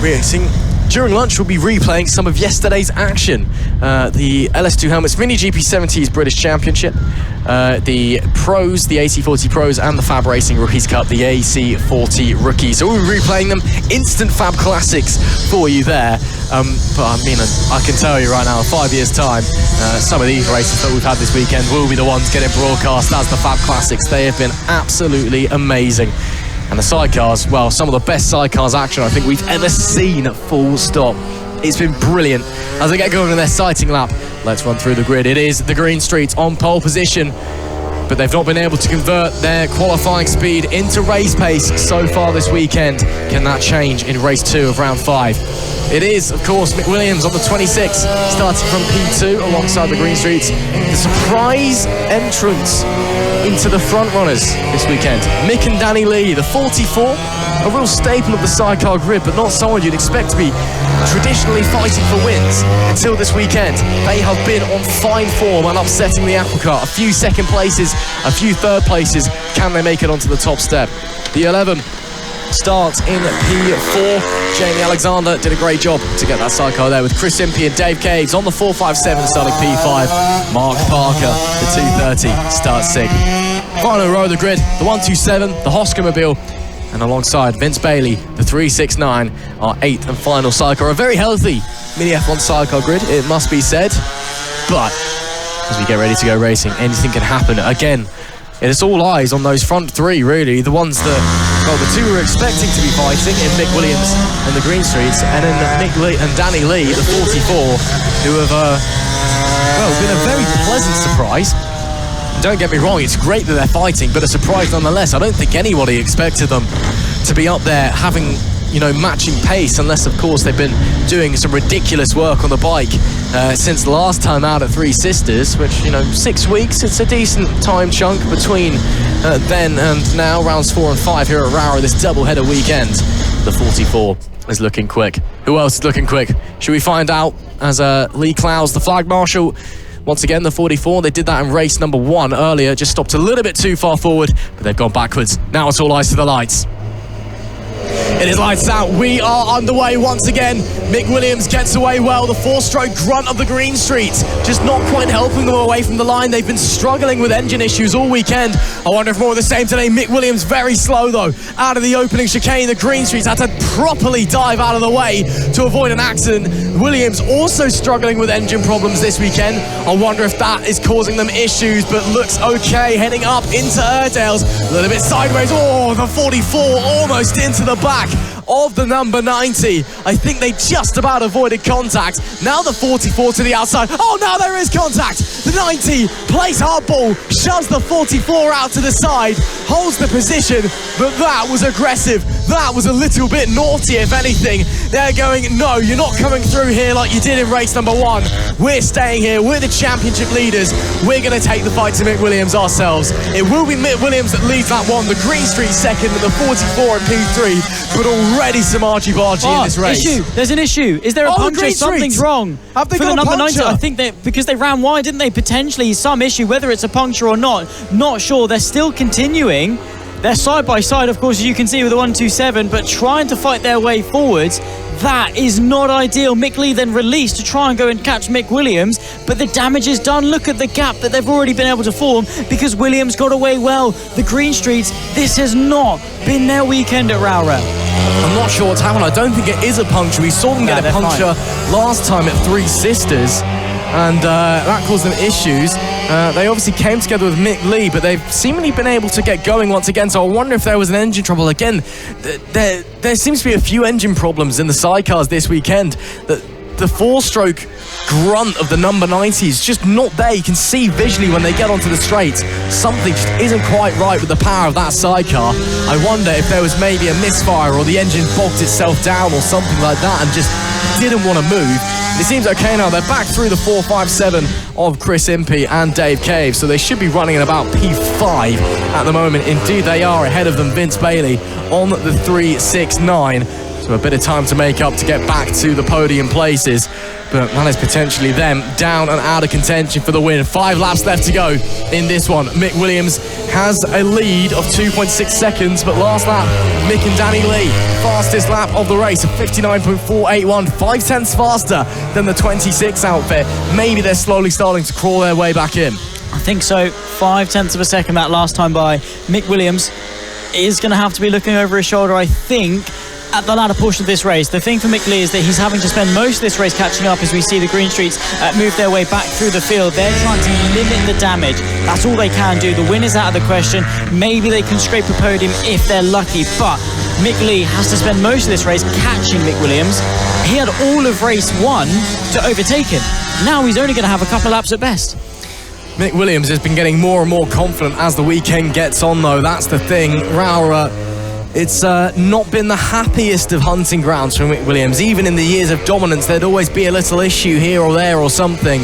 racing. During lunch, we'll be replaying some of yesterday's action. The LS2 Helmets Mini GP70s British Championship, the Pros, the AC40 Pros, and the FAB-Racing Rookies Cup, the AC40 Rookies. So we'll be replaying them, instant FAB classics for you there. But I mean, I can tell you right now, in 5 years' time, some of these races that we've had this weekend will be the ones getting broadcast as the FAB classics. They have been absolutely amazing. And the sidecars, well, some of the best sidecars action I think we've ever seen, full stop. It's been brilliant. As they get going on their sighting lap, let's run through the grid. It is the Greenstreets on pole position, but they've not been able to convert their qualifying speed into race pace so far this weekend. Can that change in race 2 of round 5? It is, of course, Mick Williams on the 26, starting from P2 alongside the Greenstreets. The surprise entrance into the front runners this weekend. Mick and Danny Lee, the 44, a real staple of the sidecar grid, but not someone you'd expect to be traditionally fighting for wins until this weekend. They have been on fine form and upsetting the apple cart. A few second places, a few third places. Can they make it onto the top step? The 11 starts in P4. Jamie Alexander did a great job to get that sidecar there with Chris Impey and Dave Caves on the 457 starting P5. Mark Parker, the 230, starts 6th. Final row of the grid, the 127, the HOSKER mobile, and alongside Vince Bailey, the 369, our 8th and final sidecar. A very healthy MiniF1 sidecar grid, it must be said. But as we get ready to go racing, anything can happen again. It's all eyes on those front 3, really. The ones that, well, the 2 were expecting to be fighting in Mick Williams and the Greenstreets, and then Mick Lee and Danny Lee, the 44, who have, well, been a very pleasant surprise. Don't get me wrong, it's great that they're fighting, but a surprise nonetheless. I don't think anybody expected them to be up there having, you know, matching pace, unless, of course, they've been doing some ridiculous work on the bike since the last time out at Three Sisters, which, you know, 6 weeks, it's a decent time chunk between then and now, rounds 4 and 5 here at Rowrah, this double-header weekend. The 44 is looking quick. Who else is looking quick? Should we find out as Lee Clowes, the flag marshal? Once again, the 44, they did that in race number 1 earlier, just stopped a little bit too far forward, but they've gone backwards. Now it's all eyes to the lights. It is lights out. We are underway once again. Mick Williams gets away well. The 4-stroke grunt of the Greenstreet, just not quite helping them away from the line. They've been struggling with engine issues all weekend. I wonder if more of the same today. Mick Williams very slow though. Out of the opening chicane, the Greenstreets had to properly dive out of the way to avoid an accident. Williams also struggling with engine problems this weekend. I wonder if that is causing them issues, but looks okay. Heading up into Airedale's. A little bit sideways. Oh, the 44 almost into the back of the number 90. I think they just about avoided contact. Now the 44 to the outside. Oh, now there is contact. The 90 plays hardball, shoves the 44 out to the side, holds the position, but that was aggressive. That was a little bit naughty, if anything. They're going, no, you're not coming through here like you did in race number 1. We're staying here. We're the championship leaders. We're going to take the fight to Mick Williams ourselves. It will be Mick Williams that leads that one. The Greenstreet second and the 44 in P3, but already some argy-bargy in this race. Issue. There's an issue. Is there a puncture? Something's wrong. Have they for got the number a puncture? 90? I think that because they ran wide, didn't they? Potentially some issue, whether it's a puncture or not. Not sure. They're still continuing. They're side by side, of course, as you can see with the 127, but trying to fight their way forwards. That is not ideal. Mick Lee then released to try and go and catch Mick Williams, but the damage is done. Look at the gap that they've already been able to form because Williams got away well. The Greenstreets, this has not been their weekend at Rowrah. I'm not sure what's happened. I don't think it is a puncture. We saw them get a puncture last time at Three Sisters, and that caused them issues. They obviously came together with Mick Lee, but they've seemingly been able to get going once again, so I wonder if there was an engine trouble. Again, there seems to be a few engine problems in the sidecars this weekend. The four-stroke grunt of the number 90 is just not there. You can see visually when they get onto the straight, something just isn't quite right with the power of that sidecar. I wonder if there was maybe a misfire or the engine bogged itself down or something like that and just didn't want to move. It seems okay now. They're back through the 457 of Chris Impey and Dave Cave, so they should be running at about P5 at the moment. Indeed, they are ahead of them, Vince Bailey, on the 369. So a bit of time to make up to get back to the podium places. But that is potentially them down and out of contention for the win. 5 laps left to go in this one. Mick Williams has a lead of 2.6 seconds, but last lap, Mick and Danny Lee, fastest lap of the race, of 59.481, 5 tenths faster than the 26 outfit. Maybe they're slowly starting to crawl their way back in. I think so. 5 tenths of a second that last time by. Mick Williams is going to have to be looking over his shoulder, I think, at the latter portion of this race. The thing for Mick Lee is that he's having to spend most of this race catching up as we see the Greenstreets move their way back through the field. They're trying to limit the damage. That's all they can do. The win is out of the question. Maybe they can scrape a podium if they're lucky, but Mick Lee has to spend most of this race catching Mick Williams. He had all of race 1 to overtake him. Now he's only going to have a couple laps at best. Mick Williams has been getting more and more confident as the weekend gets on, though. That's the thing. Rowrah, it's not been the happiest of hunting grounds for Mick Williams. Even in the years of dominance, there'd always be a little issue here or there or something.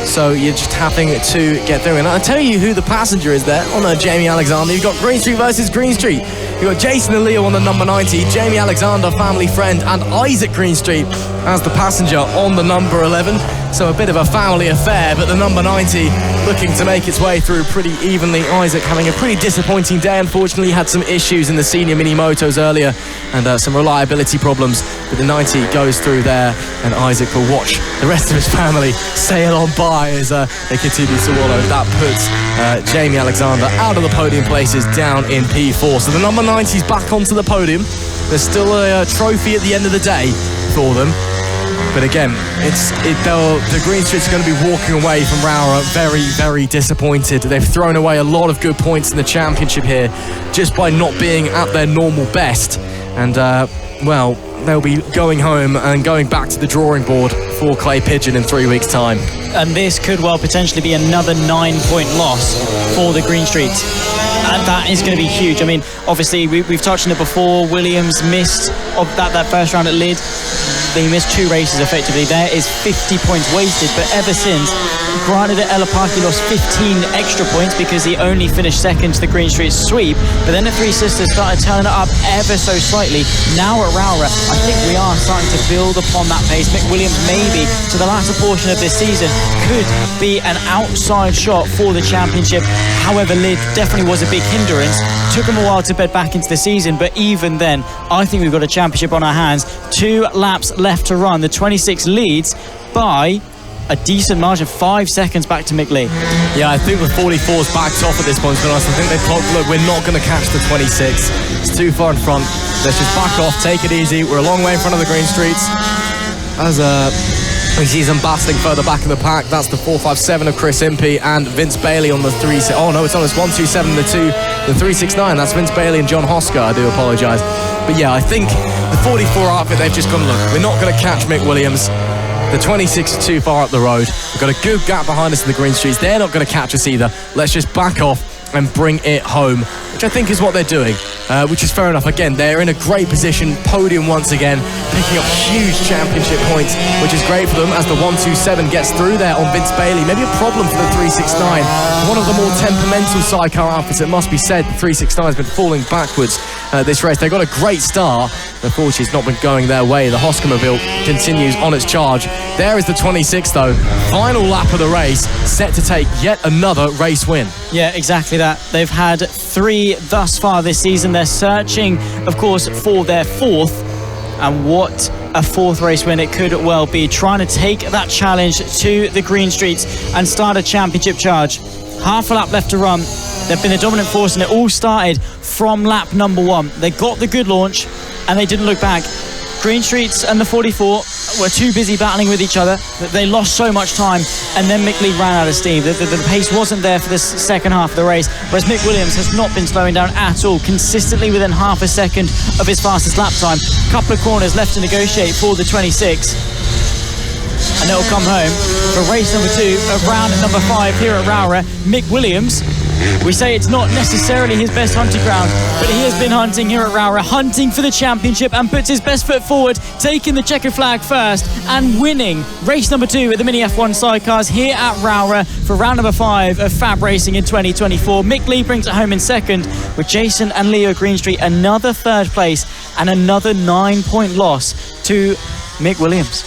So you're just having to get through. And I'll tell you who the passenger is there on Jamie Alexander. You've got Greenstreet versus Greenstreet. You've got Jason and Leo on the number 90, Jamie Alexander, family friend, and Izaak Greenstreet as the passenger on the number 11. So a bit of a family affair, but the number 90 looking to make its way through pretty evenly. Izaak having a pretty disappointing day. Unfortunately, had some issues in the senior Minimotos earlier and some reliability problems. But the 90 goes through there, and Izaak will watch the rest of his family sail on by as they continue to wallow. That puts Jamie Alexander out of the podium places down in P4. So the number 90 is back onto the podium. There's still a trophy at the end of the day for them. But again, the Greenstreets are going to be walking away from Rowrah very, very disappointed. They've thrown away a lot of good points in the championship here just by not being at their normal best. And, well, they'll be going home and going back to the drawing board for Clay Pigeon in 3 weeks' time. And this could well potentially be another 9-point loss for the Greenstreets. And that is going to be huge. I mean, obviously, we've touched on it before. Williams missed that first round at LEIGH. They missed 2 races effectively. There is 50 points wasted, but ever since, granted that Elapaki lost 15 extra points because he only finished second to the Greenstreet sweep, but then the Three Sisters started turning it up ever so slightly. Now at Rowrah, I think we are starting to build upon that pace. Mick Williams, maybe to the latter portion of this season, could be an outside shot for the championship. However, LEIGH definitely was a big hindrance. Took him a while to bed back into the season, but even then, I think we've got a championship on our hands. 2 laps left to run. The 26 leads by a decent margin, 5 seconds back to Mick Lee. Yeah, I think the 44's backed off at this point, to be honest. I think they've thought, look, we're not going to catch the 26. It's too far in front. Let's just back off, take it easy. We're a long way in front of the Greenstreets. As we see them battling further back in the pack. That's the 457 of Chris Impey and Vince Bailey on the 3. Oh no, it's on. It's 127 and the 2 The 369, that's Vince Bailey and John HOSKER, I do apologise. But yeah, I think the 44 outfit, they've just gone, look, we're not going to catch Mick Williams. The 26 is too far up the road. We've got a good gap behind us in the green streets. They're not going to catch us either. Let's just back off and bring it home, which I think is what they're doing, which is fair enough. Again, they're in a great position, podium once again, picking up huge championship points, which is great for them as the 127 gets through there on Vince Bailey. Maybe a problem for the 369. One of the more temperamental sidecar outfits, it must be said. The 369 has been falling backwards this race. They got a great start. Unfortunately, it's not been going their way. The HOSKER-mobile continues on its charge. There is the 26 though. Final lap of the race, set to take yet another race win. Yeah, exactly that. They've had 3 thus far this season. They're searching, of course, for their 4th. And what a 4th race win it could well be. Trying to take that challenge to the green streets and start a championship charge. Half a lap left to run. They've been a dominant force, and it all started from lap number 1. They got the good launch, and they didn't look back. Greenstreets and the 44 were too busy battling with each other that they lost so much time, and then Mick Lee ran out of steam. The pace wasn't there for the second half of the race, whereas Mick Williams has not been slowing down at all, consistently within half a second of his fastest lap time. Couple of corners left to negotiate for the 26. And it'll come home for race number 2 of round number 5 here at Rowrah. Mick Williams, we say it's not necessarily his best hunting ground, but he has been hunting here at Rowrah, hunting for the championship, and puts his best foot forward, taking the checkered flag first and winning race number 2 at the MiniF1 Sidecars here at Rowrah for round number 5 of FAB-Racing in 2024. Mick Lee brings it home in second, with Jason and Leo Greenstreet another 3rd place and another 9-point loss to Mick Williams.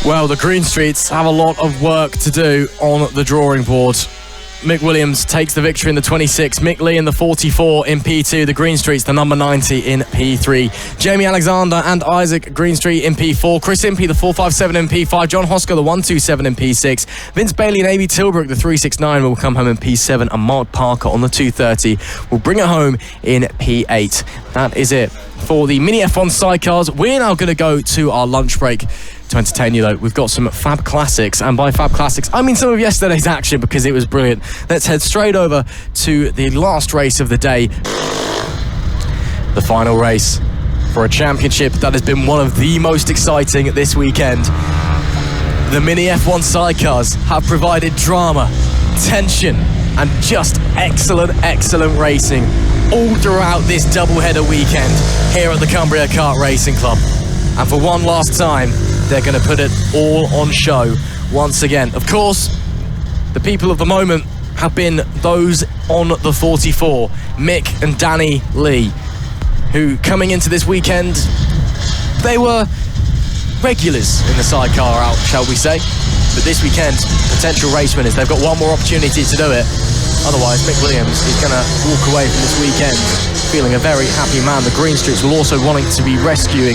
Well, the green streets have a lot of work to do on the drawing board. Mick Williams takes the victory in the 26, Mick Lee in the 44 in P2, the green streets the number 90 in P3, Jamie Alexander and Izaak Greenstreet in P4, Chris Impey the 457 in P5, John HOSKER the 127 in P6, Vince Bailey and AB TILLBROOK the 369 will come home in P7, and Mark Parker on the 230 will bring it home in P8. That is it for the MiniF1 Sidecars. We're now going to go to our lunch break. To entertain you though, we've got some Fab Classics, and by Fab Classics I mean some of yesterday's action because it was brilliant. Let's head straight over to the last race of the day, the final race for a championship that has been one of the most exciting this weekend. The MiniF1 Sidecars have provided drama, tension and just excellent racing all throughout this doubleheader weekend here at the Cumbria Kart Racing Club. And for one last time, they're going to put it all on show once again. Of course, the people of the moment have been those on the 44, Mick and Danny Lee, who coming into this weekend, they were regulars in the sidecar out, shall we say. But this weekend, potential race winners. They've got one more opportunity to do it. Otherwise, Mick Williams is going to walk away from this weekend feeling a very happy man. The green streets will also wanting to be rescuing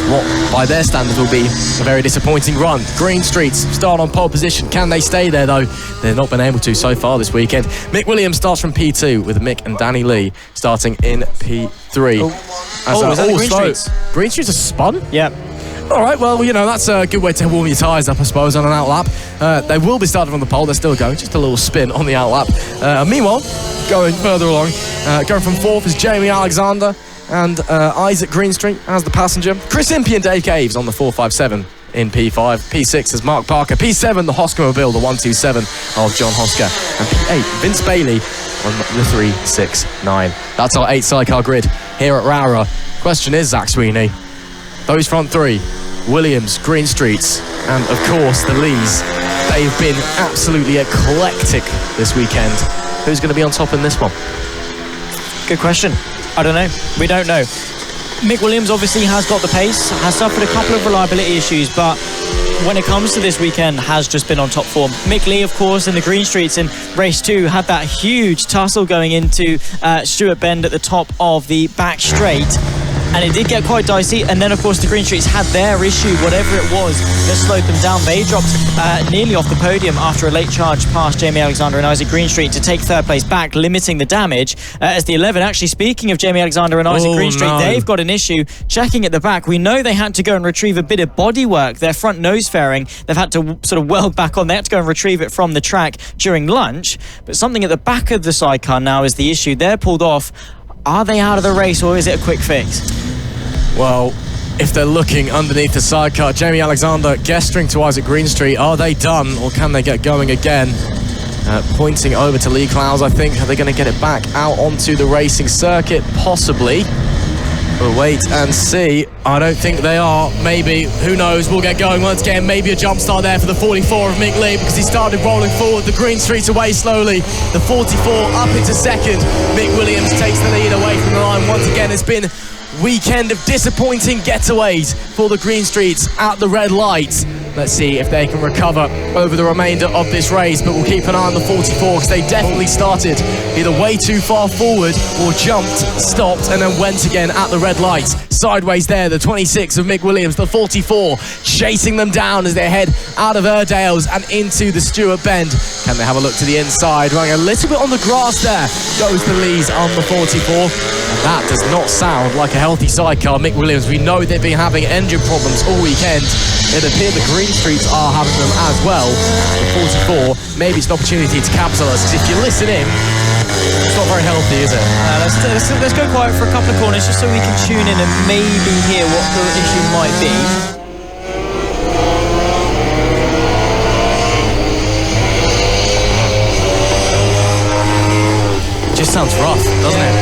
what by their standards will be a very disappointing run. Green streets start on pole position. Can they stay there though? They've not been able to so far this weekend. Mick Williams starts from P2 with Mick and Danny Lee starting in P3. Is that the green streets? Green streets are spun? Yeah. All right, well, you know, that's a good way to warm your tyres up, I suppose, on an outlap. They will be starting from the pole. They're still going. Just a little spin on the outlap. Meanwhile, going further along, going from 4th is Jamie Alexander and Izaak Greenstreet as the passenger. Chris Impey and Dave Caves on the 457 in P5. P6 is Mark Parker. P7, the HOSKER-mobile, the 127 of John HOSKER. And P8, Vince Bailey on the 369. That's our 8 sidecar grid here at Rowrah. Question is, Zach Sweeney, those front 3, Williams, Greenstreets, and of course the Leighs, they've been absolutely eclectic this weekend. Who's going to be on top in this one? Good question. I don't know. We don't know. Mick Williams obviously has got the pace, has suffered a couple of reliability issues, but when it comes to this weekend, has just been on top form. Mick Lee, of course, in the green streets in race 2, had that huge tussle going into Stuart Bend at the top of the back straight. and it did get quite dicey. And then, of course, the Greenstreets had their issue, whatever it was, that slowed them down. They dropped nearly off the podium after a late charge past Jamie Alexander and Isaac Greenstreet to take third place back, limiting the damage. As the 11, actually, speaking of Jamie Alexander and Isaac Greenstreet, they've got an issue. Checking at the back, we know they had to go and retrieve a bit of bodywork. Their front nose fairing, they've had to sort of weld back on. They had to go and retrieve it from the track during lunch. But something at the back of the sidecar now is the issue. They're pulled off. Are they out of the race, or is it a quick fix? Well, if they're looking underneath the sidecar, Jamie Alexander gesturing to Isaac Greenstreet, are they done, or can they get going again? Pointing over to Lee Clowes, I think. Are they going to get it back out onto the racing circuit? Possibly. We'll wait and see. I don't think they are. Maybe. Who knows? We'll get going once again. Maybe a jump start there for the 44 of Mick Lee, because he started rolling forward. The Greenstreet's away slowly. The 44 up into second. Mick Williams takes the lead away from the line. Once again, it's been weekend of disappointing getaways for the Greenstreets at the red lights. Let's see if they can recover over the remainder of this race, but we'll keep an eye on the 44, because they definitely started either way too far forward or jumped, stopped, and then went again at the red lights. Sideways there, the 26 of Mick Williams, the 44, chasing them down as they head out of Airedales and into the Stewart Bend. Can they have a look to the inside? Running a little bit on the grass there goes the Lees on the 44. And that does not sound like a healthy sidecar. Mick Williams, we know they've been having engine problems all weekend. It appears the Greenstreets are having them as well. The 44, maybe it's an opportunity to capitalise, because if you listen in, it's not very healthy, is it? Let's go quiet for a couple of corners just so we can tune in and maybe hear what the issue might be. Just sounds rough, doesn't it?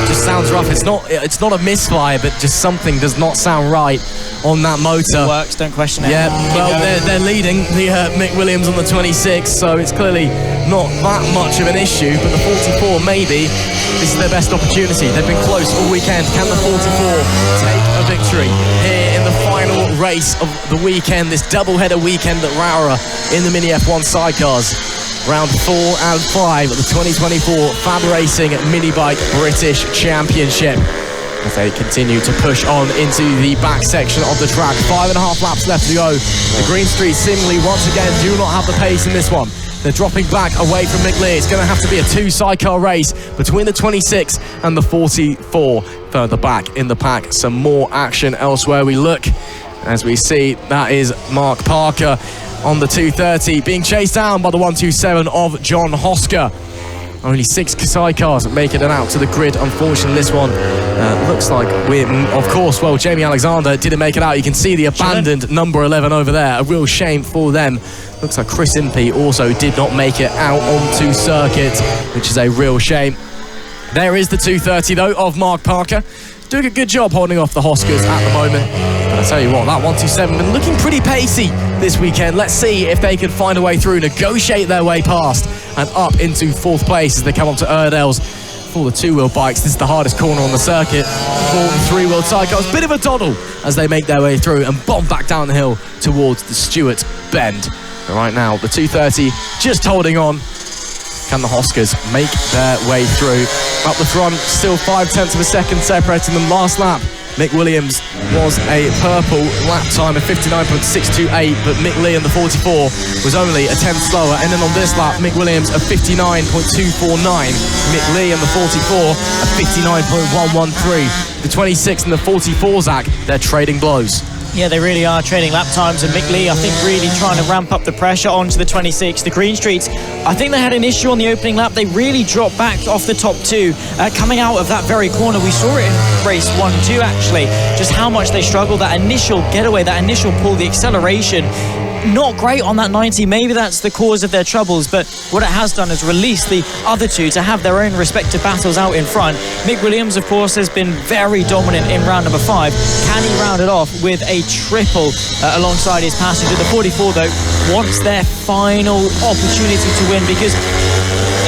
Just sounds rough. It's not a misfire, but just something does not sound right on that motor. It works, don't question it. Yeah, well, they're leading the Mick Williams on the 26, so it's clearly not that much of an issue, but the 44, maybe this is their best opportunity. They've been close all weekend. Can the 44 take a victory here in the final race of the weekend, this doubleheader weekend at Rowrah in the MiniF1 Sidecars? Round 4 and 5 of the 2024 FAB-Racing Minibike British Championship, as they continue to push on into the back section of the track. 5.5 laps left to go. The Greenstreet seemingly once again do not have the pace in this one. They're dropping back away from Mick Lee. It's going to have to be a two-sidecar race between the 26 and the 44 further back in the pack. Some more action elsewhere we look. As we see, that is Mark Parker on the 230, being chased down by the 127 of John Hosker. Only 6 sidecars making it out to the grid. Unfortunately, this one looks like we're, of course, well, Jamie Alexander didn't make it out. You can see the abandoned number 11 over there. A real shame for them. Looks like Chris Impey also did not make it out onto circuit, which is a real shame. There is the 230, though, of Mark Parker. Doing a good job holding off the Hoskers at the moment. But I tell you what, that 127 been looking pretty pacey this weekend. Let's see if they can find a way through, negotiate their way past and up into 4th place as they come up to Airedales for the 2-wheel bikes. This is the hardest corner on the circuit for the 3-wheel sidecars. Bit of a doddle as they make their way through and bomb back down the hill towards the Stewart Bend. But right now, the 230 just holding on. Can the Hoskers make their way through? Up the front, still 0.5 of a second separating them. Last lap, Mick Williams was a purple lap time of 59.628, but Mick Lee in the 44 was only a tenth slower. And then on this lap, Mick Williams a 59.249, Mick Lee in the 44 a 59.113. The 26 and the 44, Zach, they're trading blows. Yeah, they really are trading lap times, and Mick Lee, I think, really trying to ramp up the pressure onto the 26. The Greenstreets, I think they had an issue on the opening lap. They really dropped back off the top 2. Coming out of that very corner, we saw it in race 1 and 2, actually, just how much they struggled. That initial getaway, that initial pull, the acceleration, not great on that 90. Maybe that's the cause of their troubles, but what it has done is release the other 2 to have their own respective battles out in front. Mick Williams, of course, has been very dominant in round number 5. Can he round it off with a triple alongside his passenger? The 44, though, wants their final opportunity to win, because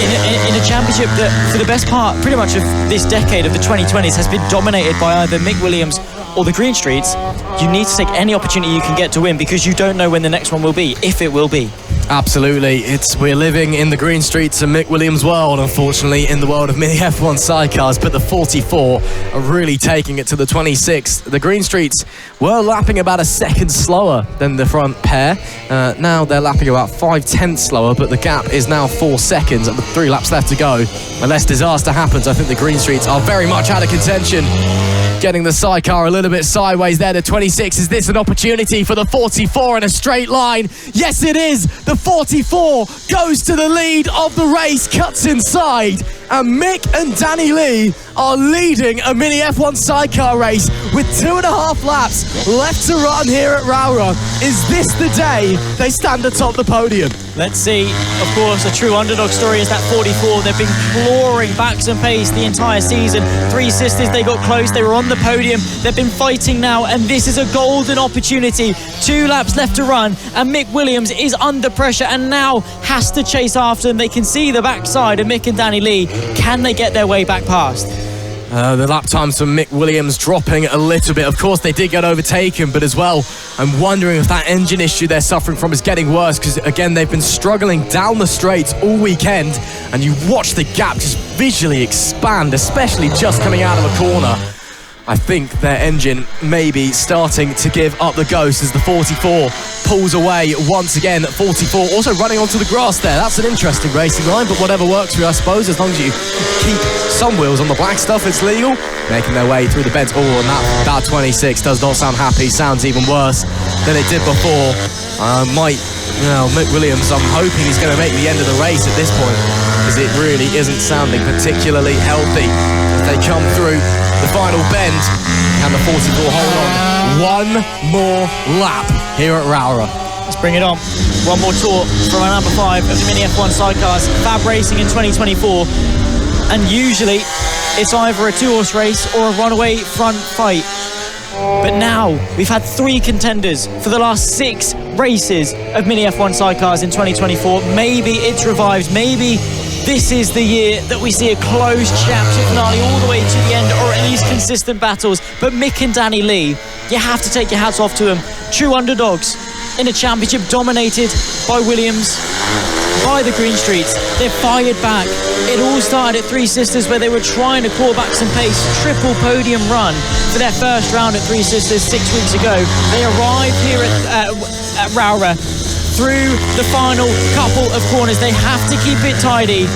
in a championship that, for the best part, pretty much of this decade of the 2020s, has been dominated by either Mick Williams or the Greenstreets, you need to take any opportunity you can get to win, because you don't know when the next one will be, if it will be. Absolutely. We're living in the Greenstreets and Mick Williams world, unfortunately, in the world of MiniF1 sidecars, but the 44 are really taking it to the 26th. The Greenstreets were lapping about a second slower than the front pair. Now they're lapping about 5/10 slower, but the gap is now 4 seconds and 3 laps left to go. Unless disaster happens, I think the Greenstreets are very much out of contention. Getting the sidecar a little bit sideways there, the 26. Is this an opportunity for the 44 in a straight line? Yes, it is. The 44 goes to the lead of the race, cuts inside, and Mick and Danny Lee are leading a MiniF1 sidecar race with 2.5 laps left to run here at Rowrah. Is this the day they stand atop the podium? Let's see. Of course, a true underdog story is that 44. They've been clawing backs and pace the entire season. Three Sisters, they got close. They were on the podium. They've been fighting now, and this is a golden opportunity. 2 laps left to run, and Mick Williams is under pressure and now has to chase after them. They can see the backside of Mick and Danny Lee. Can they get their way back past? The lap times for Mick Williams dropping a little bit. Of course, they did get overtaken, but as well, I'm wondering if that engine issue they're suffering from is getting worse, because again, they've been struggling down the straights all weekend, and you watch the gap just visually expand, especially just coming out of a corner. I think their engine may be starting to give up the ghost as the 44 pulls away once again. 44 also running onto the grass there. That's an interesting racing line, but whatever works for you, I suppose, as long as you keep some wheels on the black stuff, it's legal. Making their way through the bends. Oh, and that 26 does not sound happy. Sounds even worse than it did before. Mick Williams, I'm hoping he's going to make the end of the race at this point, because it really isn't sounding particularly healthy. If they come through the final bend, and the 44 hold on one more lap here at Rowrah. Let's bring it on. One more tour from our number 5 of the MiniF1 sidecars, FAB-Racing in 2024. And usually it's either a 2-horse race or a runaway front fight. But now we've had 3 contenders for the last 6 races of MiniF1 sidecars in 2024. Maybe it's revived. Maybe this is the year that we see a close championship finale all the way to the end, or at least consistent battles. But Mick and Danny Lee, you have to take your hats off to them. True underdogs in a championship dominated by Williams, by the Greenstreets. They've fired back. It all started at Three Sisters, where they were trying to claw back some pace. Triple podium run for their first round at Three Sisters 6 weeks ago. They arrived here at Rowrah through the final couple of corners. They have to keep it tidy.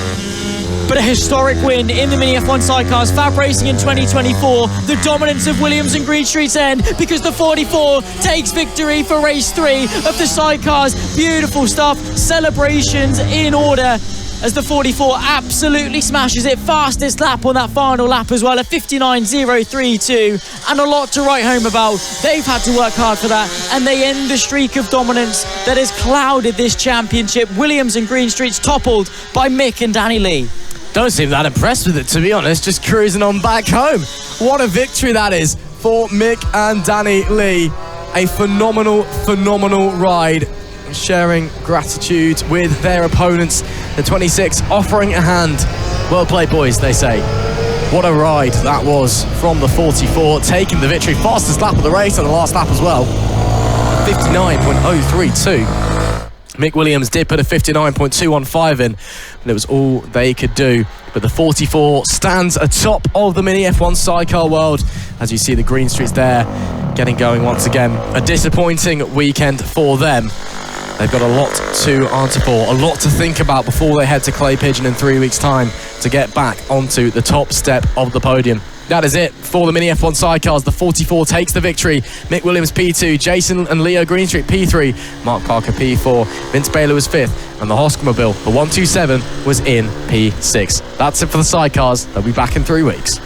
But a historic win in the MiniF1 sidecars, FAB-Racing in 2024. The dominance of Williams and Greenstreet's end, because the 44 takes victory for race 3 of the sidecars. Beautiful stuff. Celebrations in order as the 44 absolutely smashes it. Fastest lap on that final lap as well, at 59.032, and a lot to write home about. They've had to work hard for that, and they end the streak of dominance that has clouded this championship. Williams and Greenstreet's toppled by Mick and Danny Lee. Don't seem that impressed with it, to be honest, just cruising on back home. What a victory that is for Mick and Danny Lee. A phenomenal ride, sharing gratitude with their opponents. The 26 offering a hand. Well played, boys, they say. What a ride that was from the 44, taking the victory. Fastest lap of the race, and the last lap as well. 59.032. Mick Williams did put a 59.215 in, and it was all they could do. But the 44 stands atop of the MiniF1 sidecar world, as you see the Greenstreets there getting going once again. A disappointing weekend for them. They've got a lot to answer for, a lot to think about before they head to Clay Pigeon in 3 weeks' time to get back onto the top step of the podium. That is it for the MiniF1 sidecars. The 44 takes the victory. Mick Williams P2, Jason and Leo Greenstreet P3, Mark Parker P4, Vince Baylor was 5th, and the HOSKER Mobile, the 127, was in P6. That's it for the sidecars. They'll be back in 3 weeks.